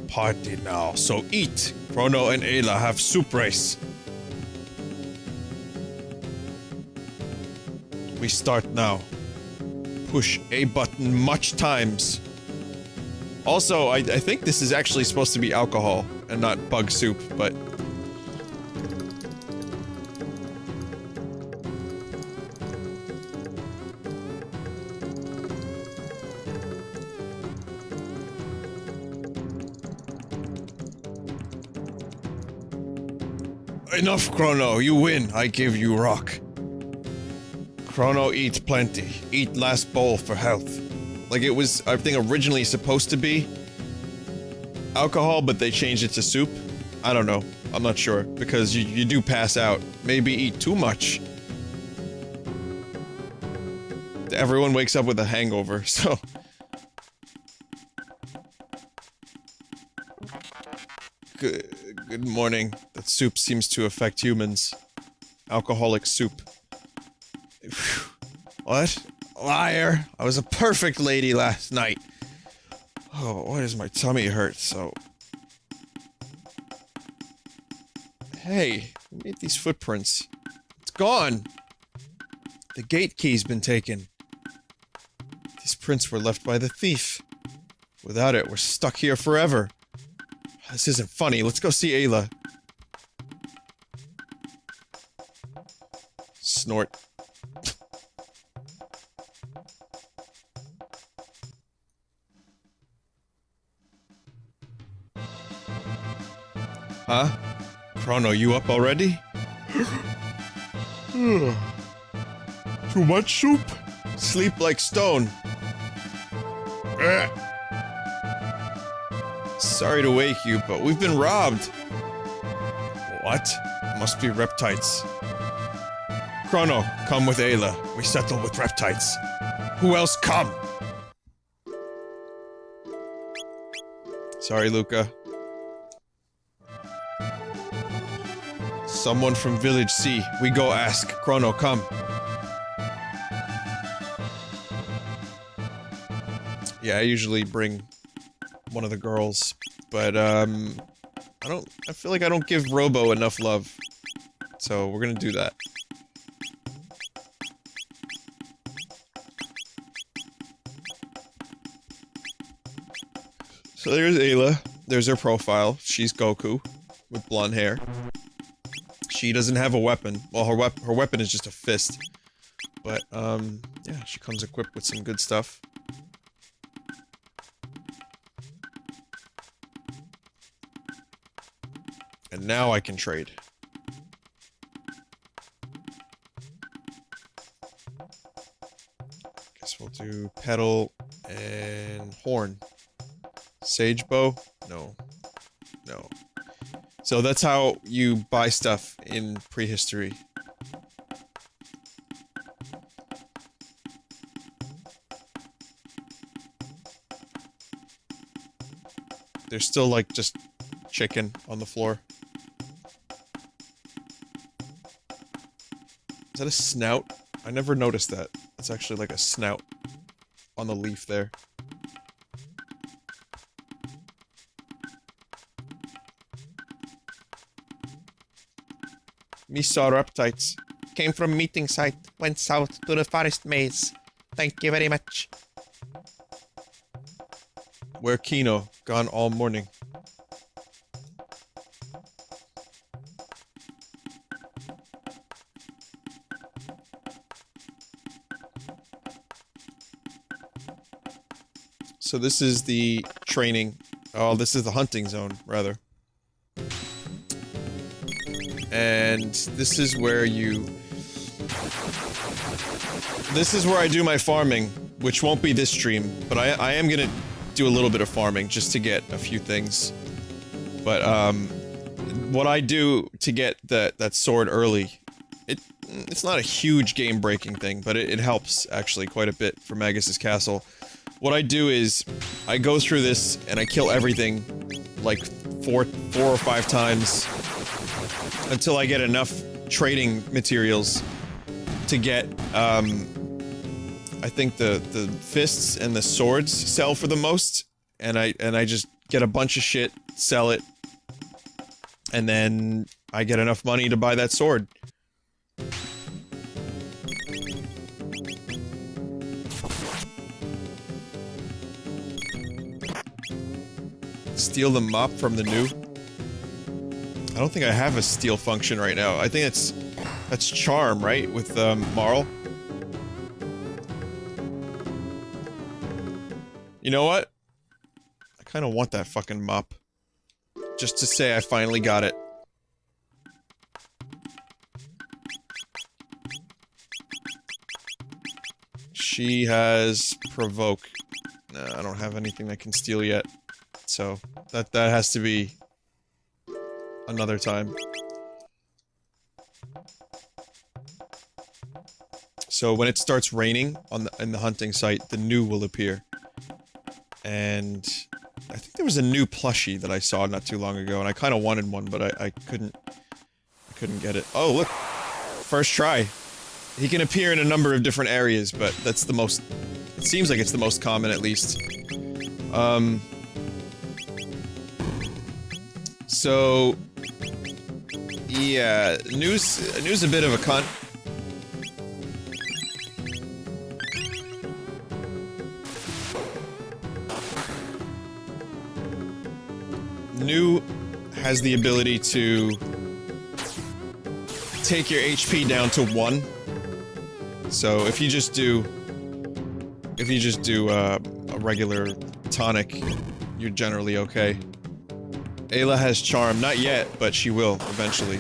Party now, so eat. Chrono and Ayla have soup race. We start now. Push A button much times. Also, I think this is actually supposed to be alcohol and not bug soup, but... Enough, Chrono. You win. I give you rock. Chrono, eat plenty. Eat last bowl for health. Like it was, I think, originally supposed to be alcohol, but they changed it to soup. I don't know. I'm not sure, because you do pass out. Maybe eat too much. Everyone wakes up with a hangover, so... Good morning. That soup seems to affect humans. Alcoholic soup. What? Liar. I was a perfect lady last night. Oh, why does my tummy hurt so? Hey, who made these footprints? It's gone! The gate key's been taken. These prints were left by the thief. Without it, we're stuck here forever. This isn't funny. Let's go see Ayla. Snort. Huh? Chrono, you up already? Too much soup? Sleep like stone. Sorry to wake you, but we've been robbed. What? Must be reptites. Chrono, come with Ayla. We settle with reptites. Who else come? Sorry, Luca. Someone from Village C. We go ask. Chrono, come. Yeah, I usually bring one of the girls, but, I feel like I don't give Robo enough love. So, we're gonna do that. So there's Ayla. There's her profile. She's Goku. With blonde hair. She doesn't have a weapon. Well, her weapon is just a fist. But, yeah, she comes equipped with some good stuff. And now I can trade. Guess we'll do pedal and horn. Sage bow? No. No. So that's how you buy stuff in prehistory. There's still, like, just chicken on the floor. Is that a snout? I never noticed that. It's actually like a snout on the leaf there. Me saw reptites. Came from meeting site. Went south to the forest maze. Thank you very much. Where Kino? Gone all morning. So this is the training. Oh, this is the hunting zone, rather. And this is where you... This is where I do my farming, which won't be this stream, but I am gonna do a little bit of farming just to get a few things. But, what I do to get that sword early, it's not a huge game-breaking thing, but it helps, actually, quite a bit for Magus's castle. What I do is, I go through this, and I kill everything, like, four or five times, until I get enough trading materials to get, I think the fists and the swords sell for the most, and I just get a bunch of shit, sell it, and then I get enough money to buy that sword. Steal the mop from the new? I don't think I have a steal function right now. I think that's charm, right? With, Marl? You know what? I kinda want that fucking mop. Just to say I finally got it. She has provoke. No, I don't have anything that can steal yet. So, that has to be another time. So when it starts raining in the hunting site, the new will appear. And I think there was a new plushie that I saw not too long ago, and I kind of wanted one, but I couldn't get it. Oh, look! First try. He can appear in a number of different areas, but that's the most... It seems like it's the most common, at least. So... Yeah, New's a bit of a cunt. New has the ability to take your HP down to 1. So if you just do a regular tonic, you're generally okay. Ayla has charm, not yet, but she will eventually.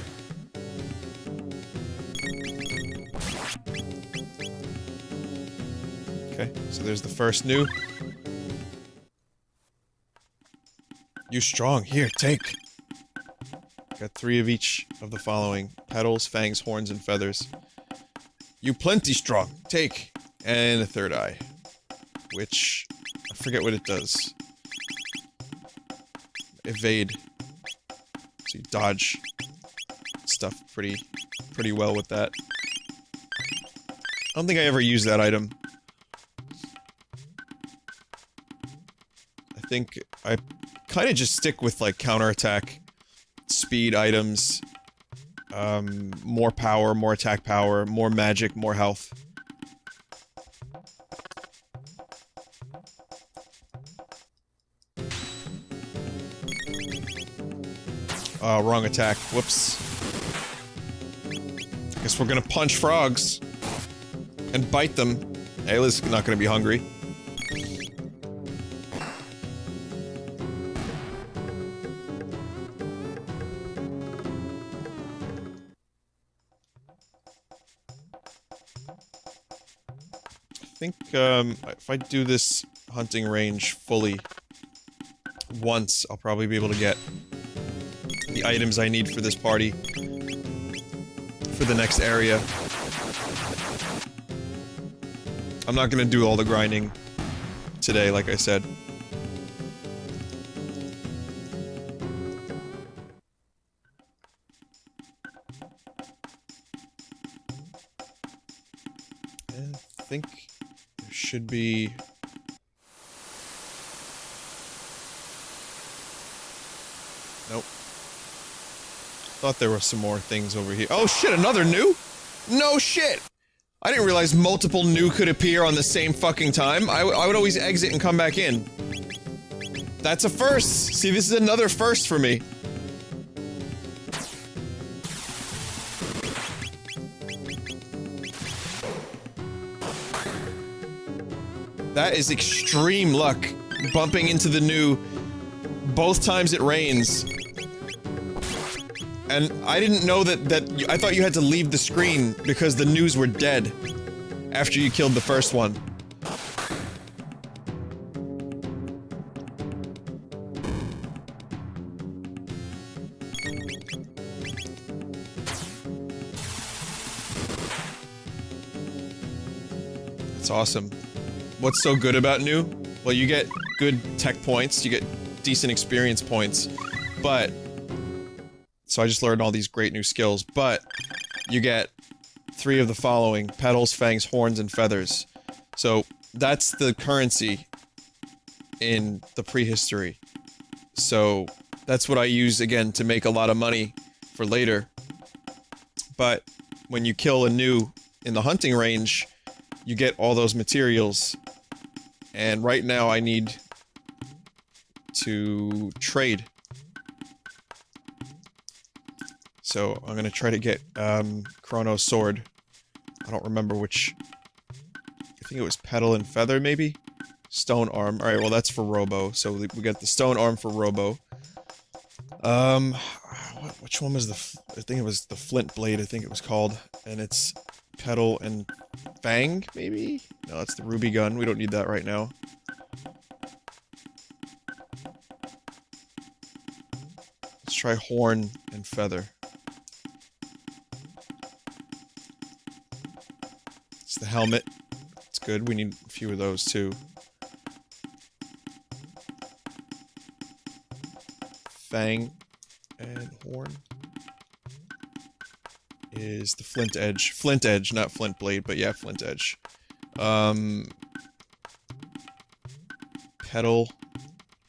Okay, so there's the first new. You strong, here, take. Got 3 of each of the following: petals, fangs, horns, and feathers. You plenty strong, take. And a third eye. Which, I forget what it does. Evade. So you dodge stuff pretty well with that. I don't think I ever used that item. I think I kind of just stick with, like, counterattack, speed items, more power, more attack power, more magic, more health. Wrong attack. Whoops. Guess we're gonna punch frogs. And bite them. Ayla's not gonna be hungry. I think, if I do this hunting range fully once, I'll probably be able to get the items I need for this party for the next area. I'm not gonna do all the grinding today, like I said. And I think there should be... Nope. Thought there were some more things over here. Oh shit, another new? No shit! I didn't realize multiple new could appear on the same fucking time. I would always exit and come back in. That's a first! See, this is another first for me. That is extreme luck. Bumping into the new both times it rains. And I didn't know that I thought you had to leave the screen because the news were dead after you killed the first one. That's awesome. What's so good about new? Well, you get good tech points, you get decent experience points, but... So I just learned all these great new skills, but you get 3 of the following: petals, fangs, horns, and feathers. So that's the currency in the prehistory. So that's what I use, again, to make a lot of money for later. But when you kill a new in the hunting range, you get all those materials. And right now I need to trade. So, I'm gonna try to get, Chrono Sword. I don't remember which... I think it was Petal and Feather, maybe? Stone Arm. Alright, well that's for Robo. So, we got the Stone Arm for Robo. Which one was the... I think it was the Flint Blade, I think it was called. And it's Petal and Fang, maybe? No, that's the Ruby Gun. We don't need that right now. Let's try Horn and Feather. The helmet. It's good. We need a few of those too. Fang and horn. is the flint edge. Flint edge, not flint blade, but yeah, flint edge. Petal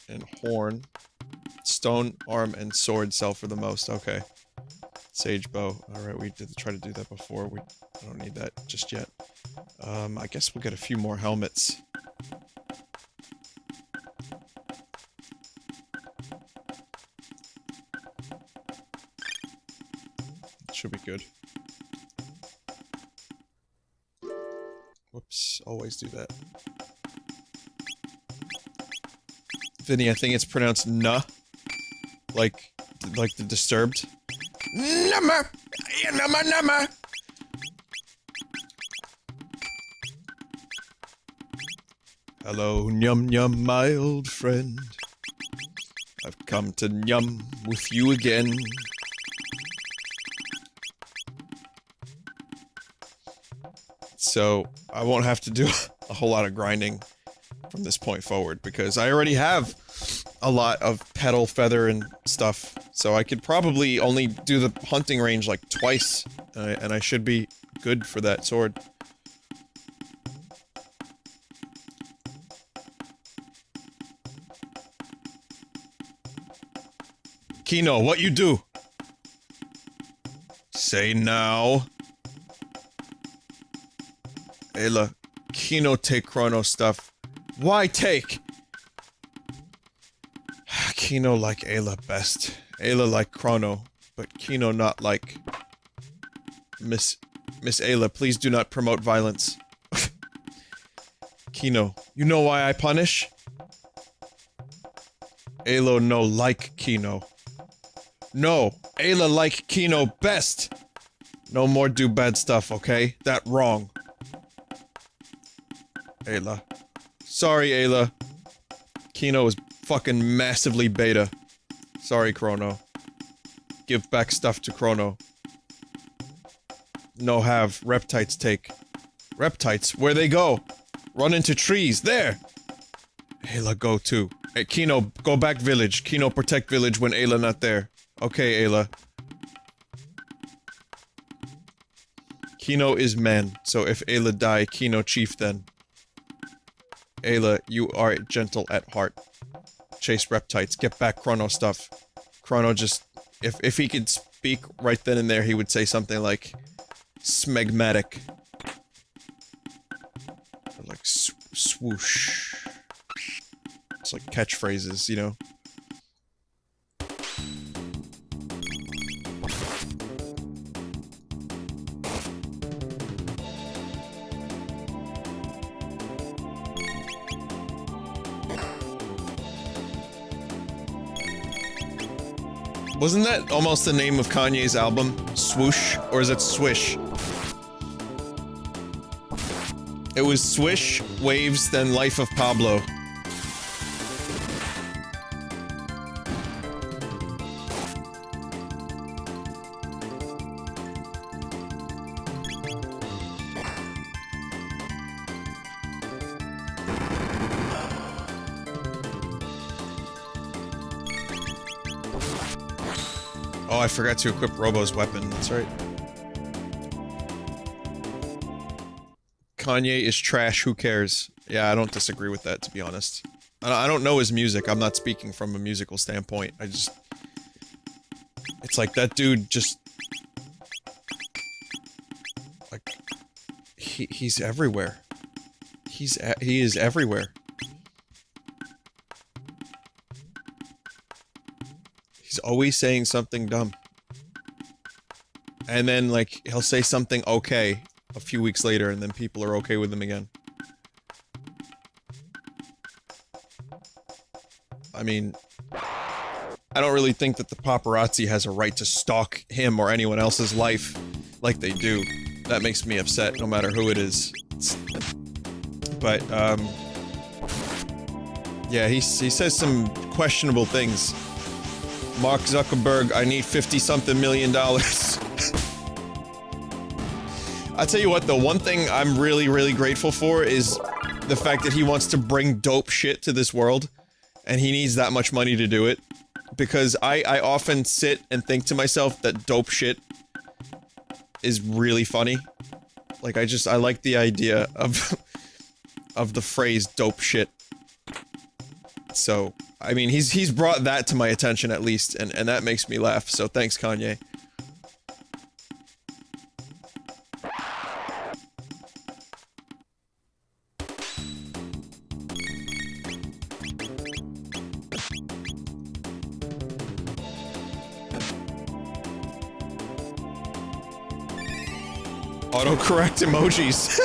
and horn. Stone, arm, and sword sell for the most. Okay. Sage bow. Alright, we did try to do that before. I don't need that just yet. I guess we'll get a few more helmets. Should be good. Whoops, always do that. Vinny, I think it's pronounced nuh. Like the disturbed. Number! Number! Hello, Nyum Nyum, my old friend. I've come to Nyum with you again. So, I won't have to do a whole lot of grinding from this point forward, because I already have a lot of petal, feather, and stuff. So I could probably only do the hunting range like twice, and I should be good for that sword. Kino, what you do? Say now. Ayla, Kino take Chrono stuff. Why take? Kino like Ayla best. Ayla like Chrono, but Kino not like... Miss Ayla, please do not promote violence. Kino, you know why I punish? Ayla no like Kino. No, Ayla like Kino best! No more do bad stuff, okay? That wrong. Ayla. Sorry, Ayla. Kino is fucking massively beta. Sorry, Chrono. Give back stuff to Chrono. No have. Reptites take. Reptites? Where they go? Run into trees. There! Ayla go too. Hey, Kino, go back village. Kino protect village when Ayla not there. Okay, Ayla. Kino is man, so if Ayla die, Kino chief then. Ayla, you are gentle at heart. Chase reptites. Get back Chrono stuff. Chrono just... If he could speak right then and there, he would say something like... Smegmatic. Or like swoosh. It's like catchphrases, you know? Wasn't that almost the name of Kanye's album? Swoosh? Or is it Swish? It was Swish, Waves, then Life of Pablo. Oh, I forgot to equip Robo's weapon, that's right. Kanye is trash, who cares? Yeah, I don't disagree with that, to be honest. I don't know his music, I'm not speaking from a musical standpoint, I just... It's like, that dude just... Like... He's everywhere. He is everywhere. He's always saying something dumb. And then, like, he'll say something okay a few weeks later, and then people are okay with him again. I mean... I don't really think that the paparazzi has a right to stalk him or anyone else's life like they do. That makes me upset, no matter who it is. But, yeah, he says some questionable things. Mark Zuckerberg, I need 50-something million dollars. I tell you what, the one thing I'm really, really grateful for is the fact that he wants to bring dope shit to this world, and he needs that much money to do it. Because I often sit and think to myself that dope shit is really funny. Like, I like the idea of of the phrase dope shit. So, I mean, he's brought that to my attention at least, and that makes me laugh, so thanks, Kanye. Autocorrect emojis.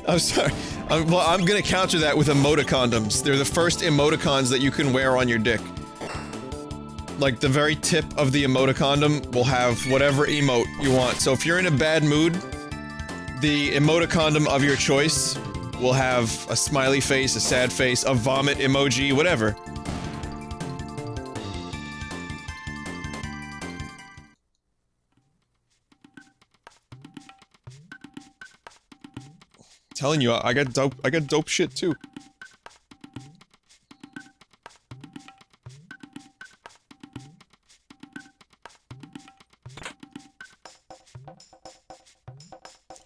I'm sorry. Well, I'm gonna counter that with emoticondoms. They're the first emoticons that you can wear on your dick. Like, the very tip of the emoticondom will have whatever emote you want. So if you're in a bad mood, the emoticondom of your choice will have a smiley face, a sad face, a vomit emoji, whatever. Telling you, I got dope shit too.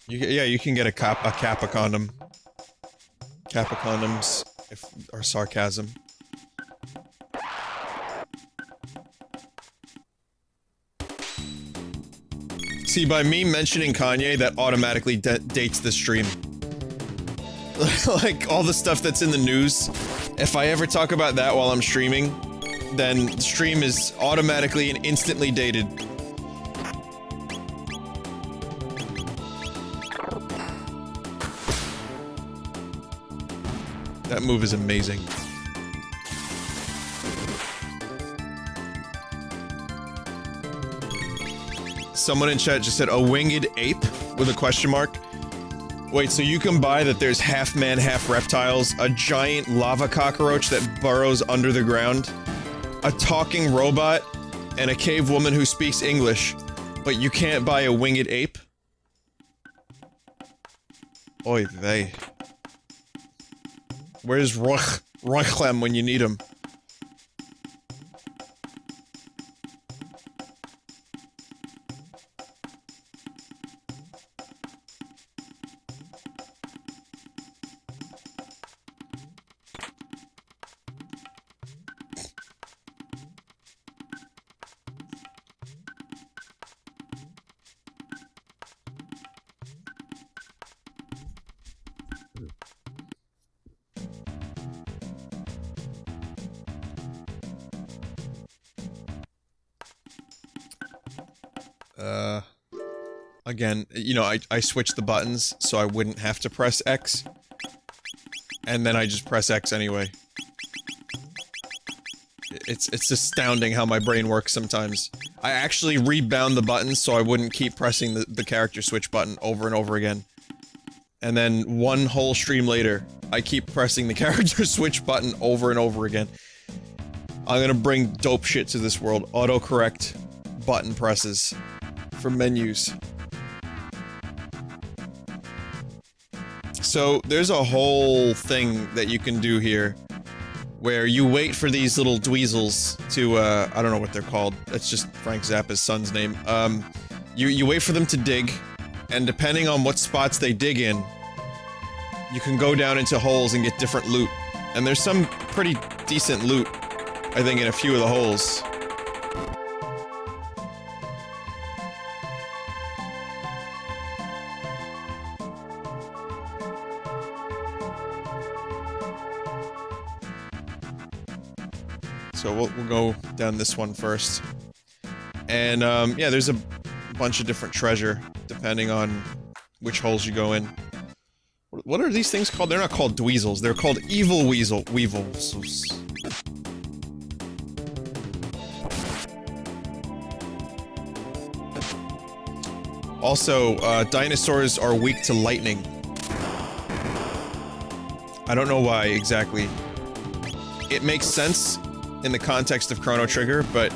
Yeah, you can get a Kappa condom. Kappa condoms are sarcasm. See, by me mentioning Kanye, that automatically dates the stream. Like, all the stuff that's in the news, if I ever talk about that while I'm streaming, then the stream is automatically and instantly dated. That move is amazing. Someone in chat just said, a winged ape? With a question mark? Wait, so you can buy that there's half man, half reptiles, a giant lava cockroach that burrows under the ground, a talking robot, and a cave woman who speaks English, but you can't buy a winged ape? Oy vey. Where's Roichlem when you need him? Again, you know, I switched the buttons so I wouldn't have to press X. And then I just press X anyway. It's astounding how my brain works sometimes. I actually rebound the buttons so I wouldn't keep pressing the character switch button over and over again. And then one whole stream later, I keep pressing the character switch button over and over again. I'm gonna bring dope shit to this world. Autocorrect button presses for menus. So, there's a whole thing that you can do here, where you wait for these little dweezels to, I don't know what they're called, that's just Frank Zappa's son's name, you wait for them to dig, and depending on what spots they dig in, you can go down into holes and get different loot. And there's some pretty decent loot, I think, in a few of the holes. So we'll go down this one first. And, yeah, there's a bunch of different treasure, depending on which holes you go in. What are these things called? They're not called dweezels, they're called evil weevils. Also, dinosaurs are weak to lightning. I don't know why exactly. It makes sense in the context of Chrono Trigger, but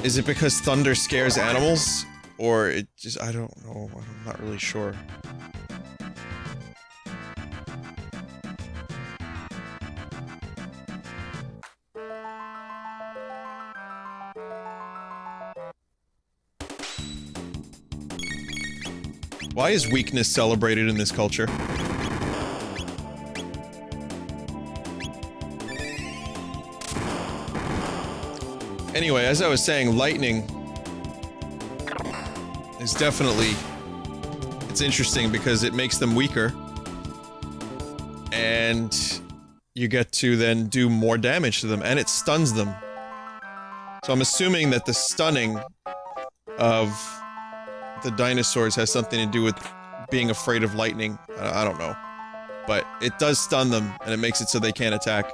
is it because thunder scares animals? Or it just, I don't know, I'm not really sure. Why is weakness celebrated in this culture? Anyway, as I was saying, lightning is definitely... It's interesting because it makes them weaker. And you get to then do more damage to them, and it stuns them. So I'm assuming that the stunning of the dinosaurs has something to do with being afraid of lightning. I don't know. But it does stun them, and it makes it so they can't attack.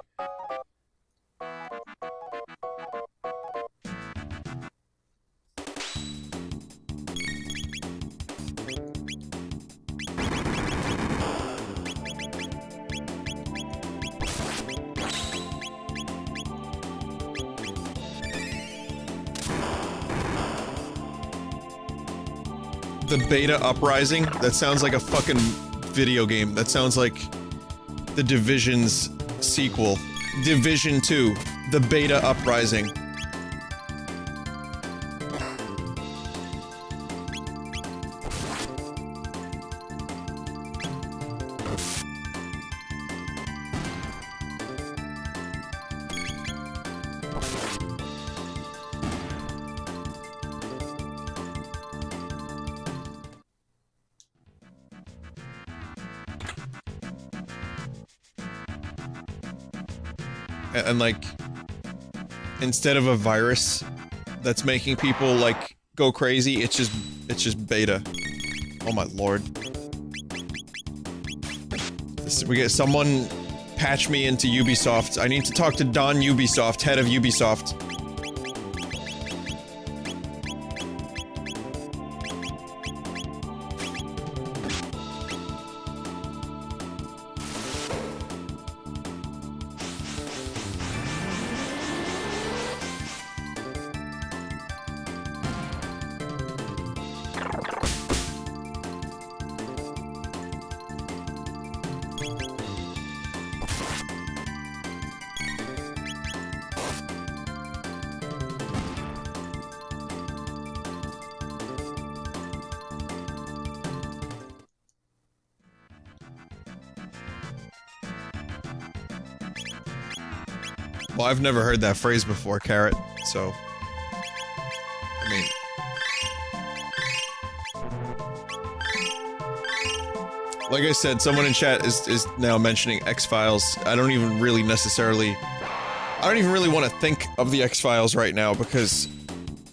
The Beta Uprising? That sounds like a fucking video game. That sounds like the Division's sequel. Division 2. The Beta Uprising. And like, instead of a virus that's making people like go crazy, it's just beta. Oh my lord. We get someone patch me into Ubisoft. I need to talk to Don Ubisoft, head of Ubisoft. Well, I've never heard that phrase before, Carrot, so... I mean... Like I said, someone in chat is now mentioning X-Files. I don't even really necessarily... I don't even really want to think of the X-Files right now, because...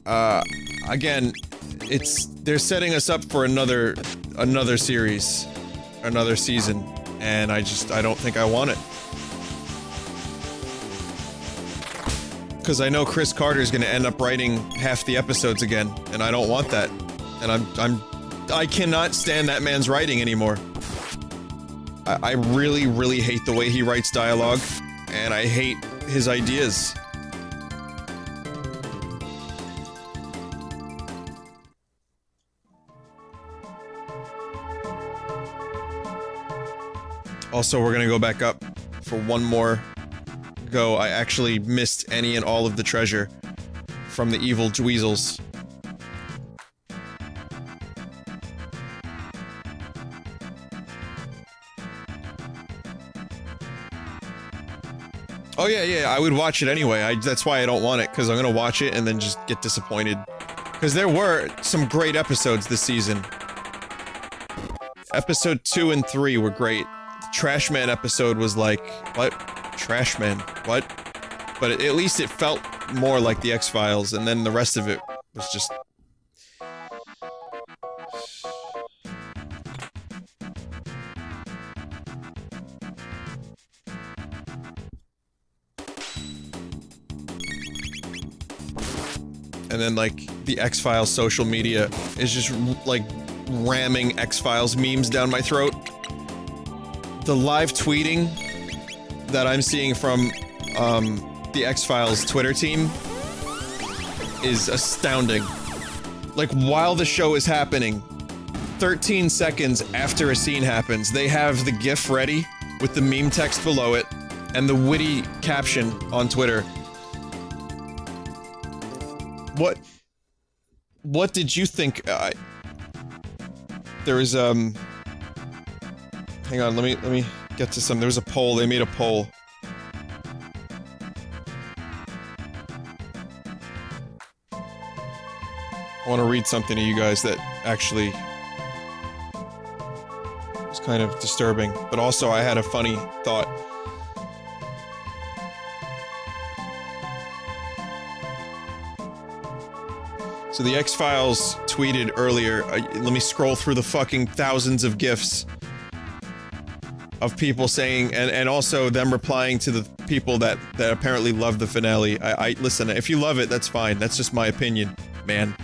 again, they're setting us up for another series. Another season. And I don't think I want it. Because I know Chris Carter's gonna end up writing half the episodes again, and I don't want that. And I cannot stand that man's writing anymore. I really, really hate the way he writes dialogue, and I hate his ideas. Also, we're gonna go back up for one more go. I actually missed any and all of the treasure from the evil Dweezils. Oh yeah, I would watch it anyway. That's why I don't want it, because I'm gonna watch it and then just get disappointed. Because there were some great episodes this season. Episode 2 and 3 were great. The Trash Man episode was like, what? Trash Man, what? But at least it felt more like the X-Files, and then the rest of it was just... And then, like, the X-Files social media is just, like, ramming X-Files memes down my throat. The live tweeting that I'm seeing from, the X-Files Twitter team is astounding. Like, while the show is happening, 13 seconds after a scene happens, they have the GIF ready with the meme text below it and the witty caption on Twitter. What did you think? There is, hang on, let me get to some. There was a poll, they made a poll. I want to read something to you guys that actually was kind of disturbing, but also I had a funny thought. So the X-Files tweeted earlier, let me scroll through the fucking thousands of GIFs of people saying, and also them replying to the people that apparently love the finale. Listen, if you love it, that's fine. That's just my opinion, man.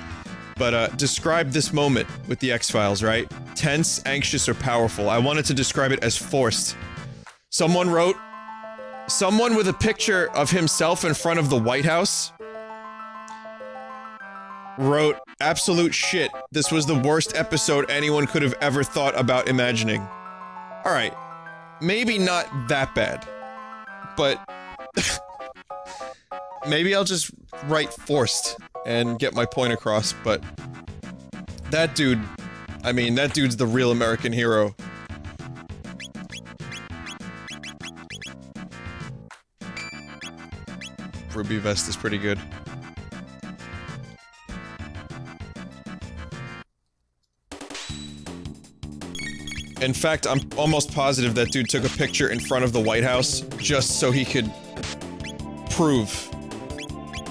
But, describe this moment with the X-Files, right? Tense, anxious, or powerful. I wanted to describe it as forced. Someone wrote, someone with a picture of himself in front of the White House wrote, absolute shit, this was the worst episode anyone could have ever thought about imagining. Alright, maybe not that bad, but maybe I'll just write forced and get my point across, but that dude, I mean, that dude's the real American hero. Ruby Vest is pretty good. In fact, I'm almost positive that dude took a picture in front of the White House just so he could prove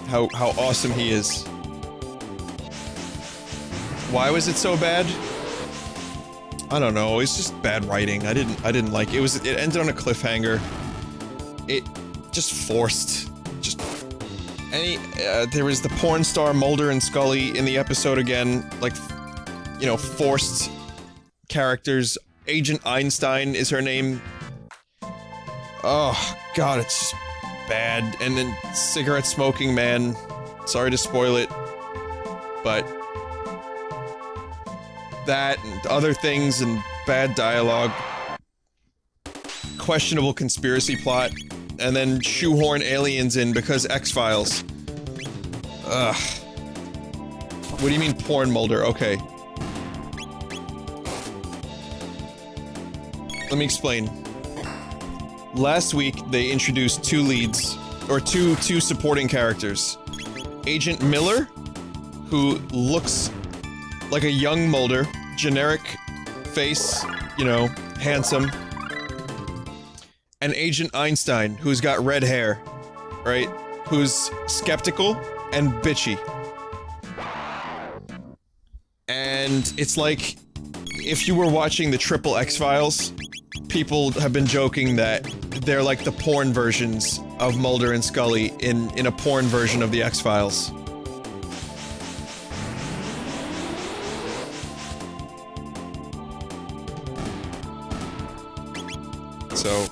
how awesome he is. Why was it so bad? I don't know, it's just bad writing. I didn't like it. It ended on a cliffhanger. It just forced. Just there was the porn star Mulder and Scully in the episode again, like, you know, forced characters. Agent Einstein is her name. Oh, God, it's just bad. And then cigarette smoking man. Sorry to spoil it. But that and other things and bad dialogue. Questionable conspiracy plot. And then shoehorn aliens in because X-Files. Ugh. What do you mean porn Mulder? Okay. Let me explain. Last week, they introduced two leads, or two supporting characters. Agent Miller, who looks like a young Mulder, generic face, you know, handsome. And Agent Einstein, who's got red hair, right? Who's skeptical and bitchy. And it's like, if you were watching the Triple X-Files, people have been joking that they're like the porn versions of Mulder and Scully in a porn version of the X-Files. So...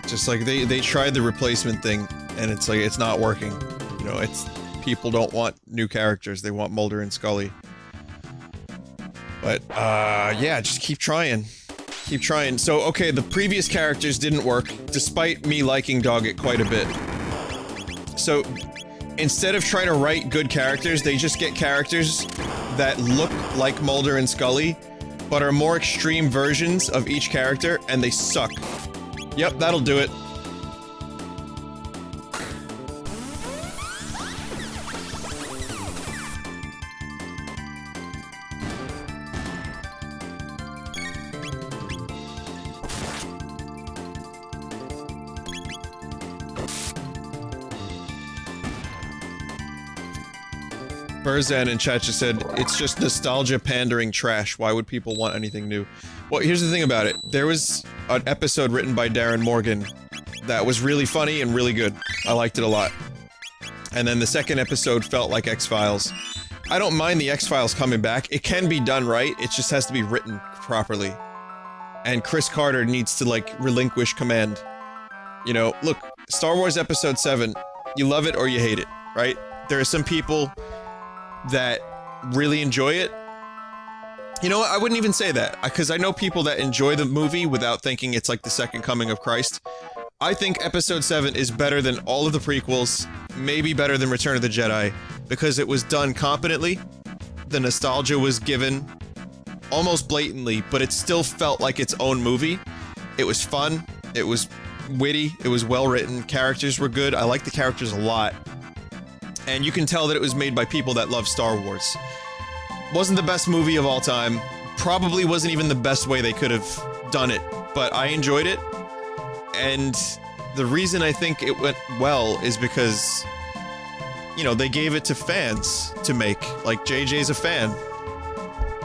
just like, they tried the replacement thing, and it's like, it's not working. You know, it's... people don't want new characters, they want Mulder and Scully. But, yeah, just keep trying. Keep trying. So, okay, the previous characters didn't work, despite me liking Doggett quite a bit. So, instead of trying to write good characters, they just get characters that look like Mulder and Scully, but are more extreme versions of each character, and they suck. Yep, that'll do it. Burzan in chat just said, it's just nostalgia pandering trash. Why would people want anything new? Well, here's the thing about it. There was an episode written by Darren Morgan that was really funny and really good. I liked it a lot. And then the second episode felt like X-Files. I don't mind the X-Files coming back. It can be done right. It just has to be written properly. And Chris Carter needs to, like, relinquish command. You know, look, Star Wars Episode 7, you love it or you hate it, right? There are some people that really enjoy it. You know what, I wouldn't even say that, because I know people that enjoy the movie without thinking it's like the second coming of Christ. I think Episode 7 is better than all of the prequels, maybe better than Return of the Jedi, because it was done competently. The nostalgia was given almost blatantly, but it still felt like its own movie. It was fun, it was witty, it was well written, characters were good, I liked the characters a lot. And you can tell that it was made by people that love Star Wars. Wasn't the best movie of all time, probably wasn't even the best way they could have done it, but I enjoyed it, and the reason I think it went well is because, you know, they gave it to fans to make. Like, JJ's a fan.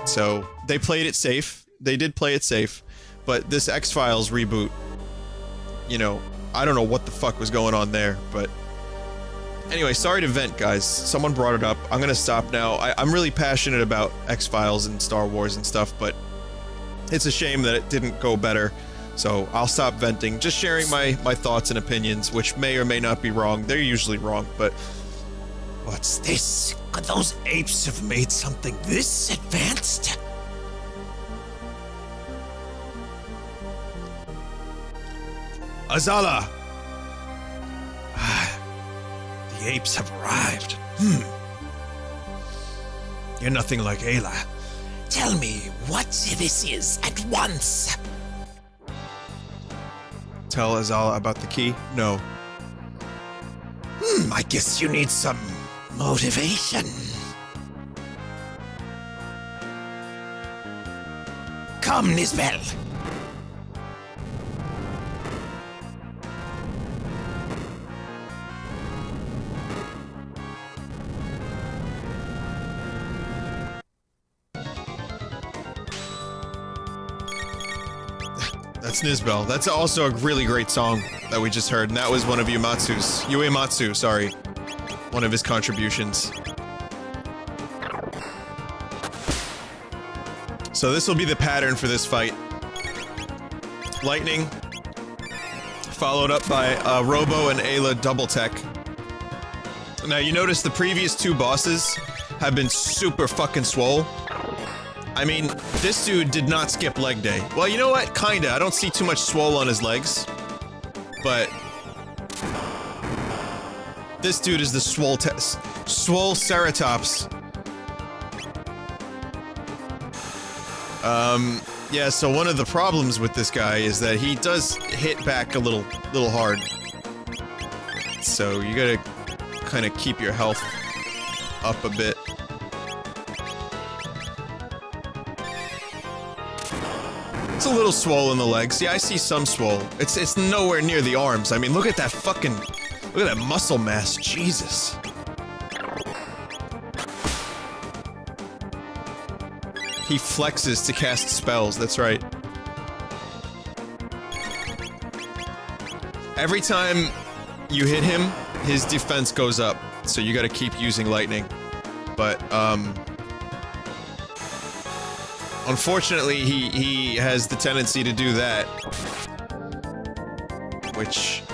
So, they played it safe. They did play it safe. But this X-Files reboot, you know, I don't know what the fuck was going on there, but... Anyway, sorry to vent, guys. Someone brought it up. I'm gonna stop now. I'm really passionate about X-Files and Star Wars and stuff, but... It's a shame that it didn't go better. So, I'll stop venting. Just sharing my thoughts and opinions, which may or may not be wrong. They're usually wrong, but... What's this? Could those apes have made something this advanced? Azala! The apes have arrived. You're nothing like Ayla. Tell me what this is at once. Tell Azala about the key? No. I guess you need some motivation. Come, Nisbel. That's Nisbel. That's also a really great song that we just heard, and that was one of Uematsu, sorry. One of his contributions. So this will be the pattern for this fight. Lightning, followed up by Robo and Ayla double tech. Now you notice the previous two bosses have been super fucking swole. I mean, this dude did not skip leg day. Well, you know what? Kinda. I don't see too much swole on his legs. But... this dude is the swole Ceratops. Yeah, so one of the problems with this guy is that he does hit back a little hard. So you gotta kind of keep your health up a bit. It's a little swole in the legs. Yeah, I see some swole. It's nowhere near the arms. I mean, look at that fucking... look at that muscle mass. Jesus. He flexes to cast spells, that's right. Every time you hit him, his defense goes up. So you gotta keep using lightning. But, unfortunately, he has the tendency to do that. Which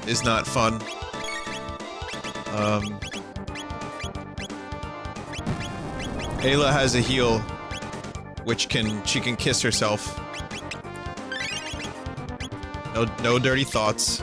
is not fun. Ayla has a heal, which she can kiss herself. No dirty thoughts.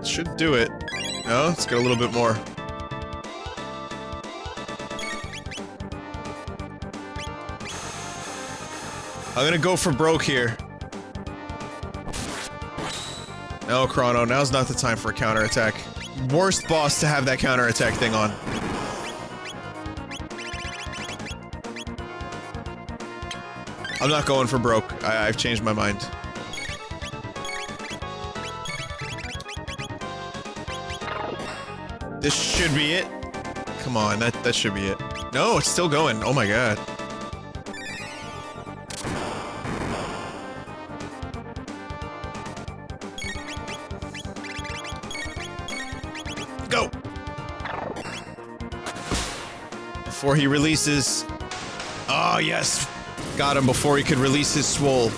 Should do it. No, let's get a little bit more. I'm gonna go for broke here. No, Chrono, now's not the time for a counterattack. Worst boss to have that counterattack thing on. I'm not going for broke. I've changed my mind. This should be it. Come on, that should be it. No, it's still going. Oh my god. Go! Before he releases... Oh, yes! Got him before he could release his swole.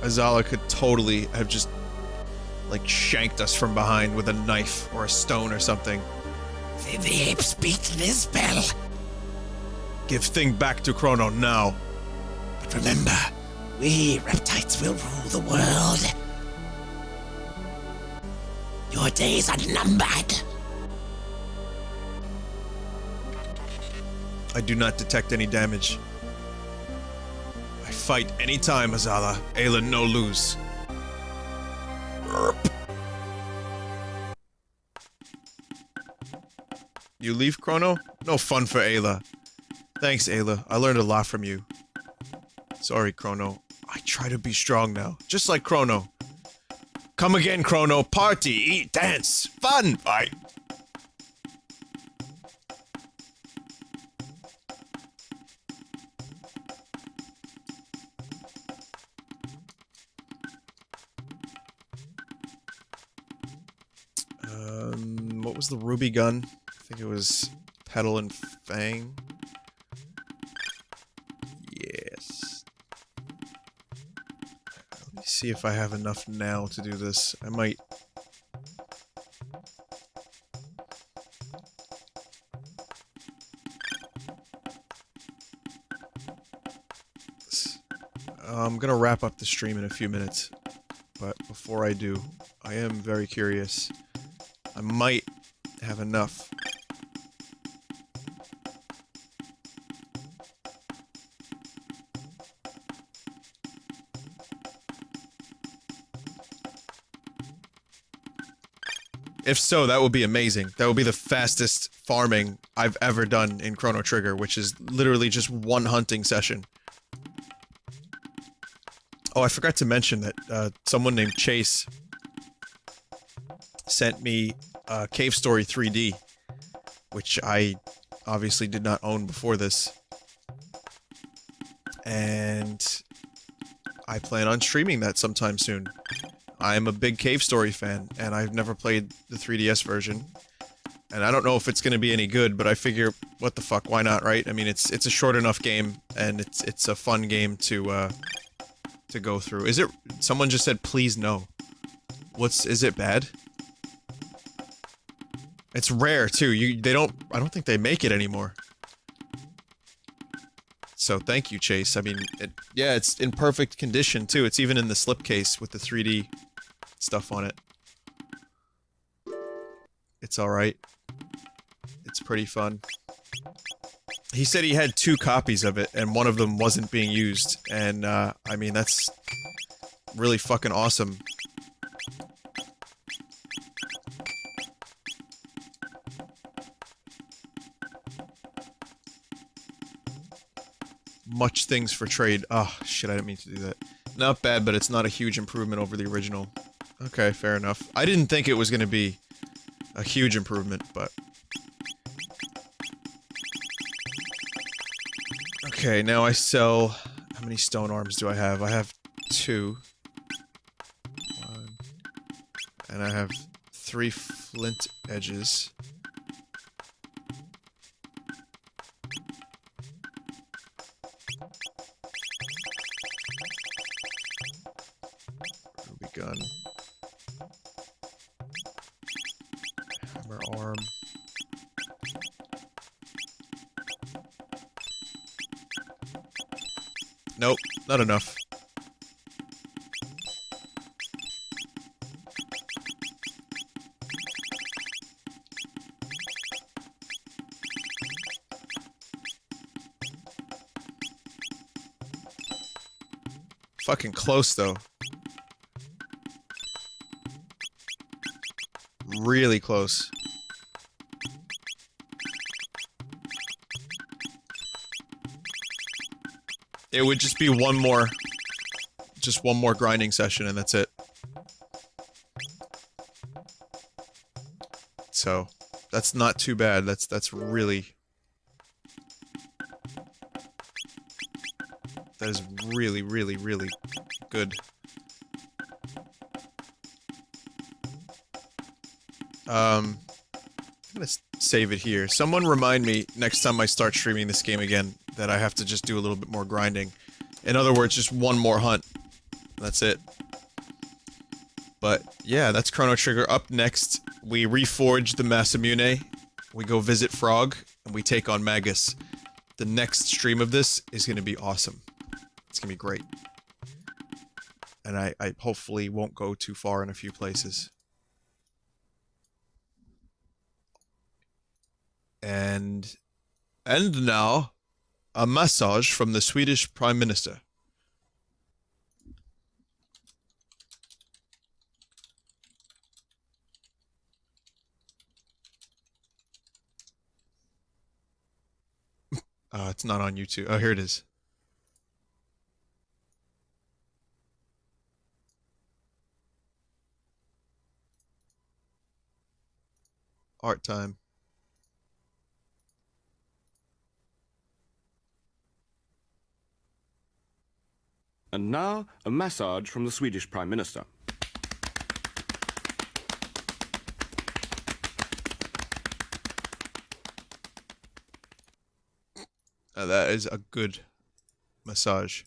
Azala could totally have just, like, shanked us from behind with a knife or a stone or something. The apes beat this bell. Give thing back to Chrono now. But remember, we reptiles will rule the world. Your days are numbered. I do not detect any damage. I fight anytime, Azala. Ayla no lose. You leave, Chrono? No fun for Ayla. Thanks, Ayla. I learned a lot from you. Sorry, Chrono. I try to be strong now, just like Chrono. Come again, Chrono. Party, eat, dance. Fun! Bye. What was the ruby gun? I think it was Petal and Fang. Yes. Let me see if I have enough now to do this. I might... I'm gonna wrap up the stream in a few minutes, but before I do, I am very curious. I might have enough. If so, that would be amazing. That would be the fastest farming I've ever done in Chrono Trigger, which is literally just one hunting session. Oh, I forgot to mention that someone named Chase sent me Cave Story 3D, which I obviously did not own before this. And I plan on streaming that sometime soon. I am a big Cave Story fan, and I've never played the 3DS version. And I don't know if it's gonna be any good, but I figure, what the fuck, why not, right? I mean, it's a short enough game, and it's a fun game to go through. Is it- someone just said, please no. Is it bad? It's rare, too. I don't think they make it anymore. So, thank you, Chase. I mean, yeah, it's in perfect condition, too. It's even in the slipcase with the 3D stuff on it. It's alright. It's pretty fun. He said he had 2 copies of it, and one of them wasn't being used, and, I mean, that's really fucking awesome. Much things for trade. Oh, shit, I didn't mean to do that. Not bad, but it's not a huge improvement over the original. Okay, fair enough. I didn't think it was gonna be a huge improvement, but... Okay, now I sell... How many stone arms do I have? I have 2. 1. And I have 3 flint edges. Ruby gun. Hammer arm. Nope, not enough. Fucking close, though. Really close. It would just be one more grinding session and that's it. So, that's not too bad. That's really... That is really, really, really good. I'm gonna save it here. Someone remind me next time I start streaming this game again that I have to just do a little bit more grinding. In other words, just one more hunt. That's it. But, yeah, that's Chrono Trigger. Up next, we reforge the Masamune, we go visit Frog, and we take on Magus. The next stream of this is gonna be awesome. It's gonna be great. And I hopefully won't go too far in a few places. And now, a message from the Swedish Prime Minister. It's not on YouTube. Oh, here it is. Art time. And now, a massage from the Swedish Prime Minister. That is a good massage.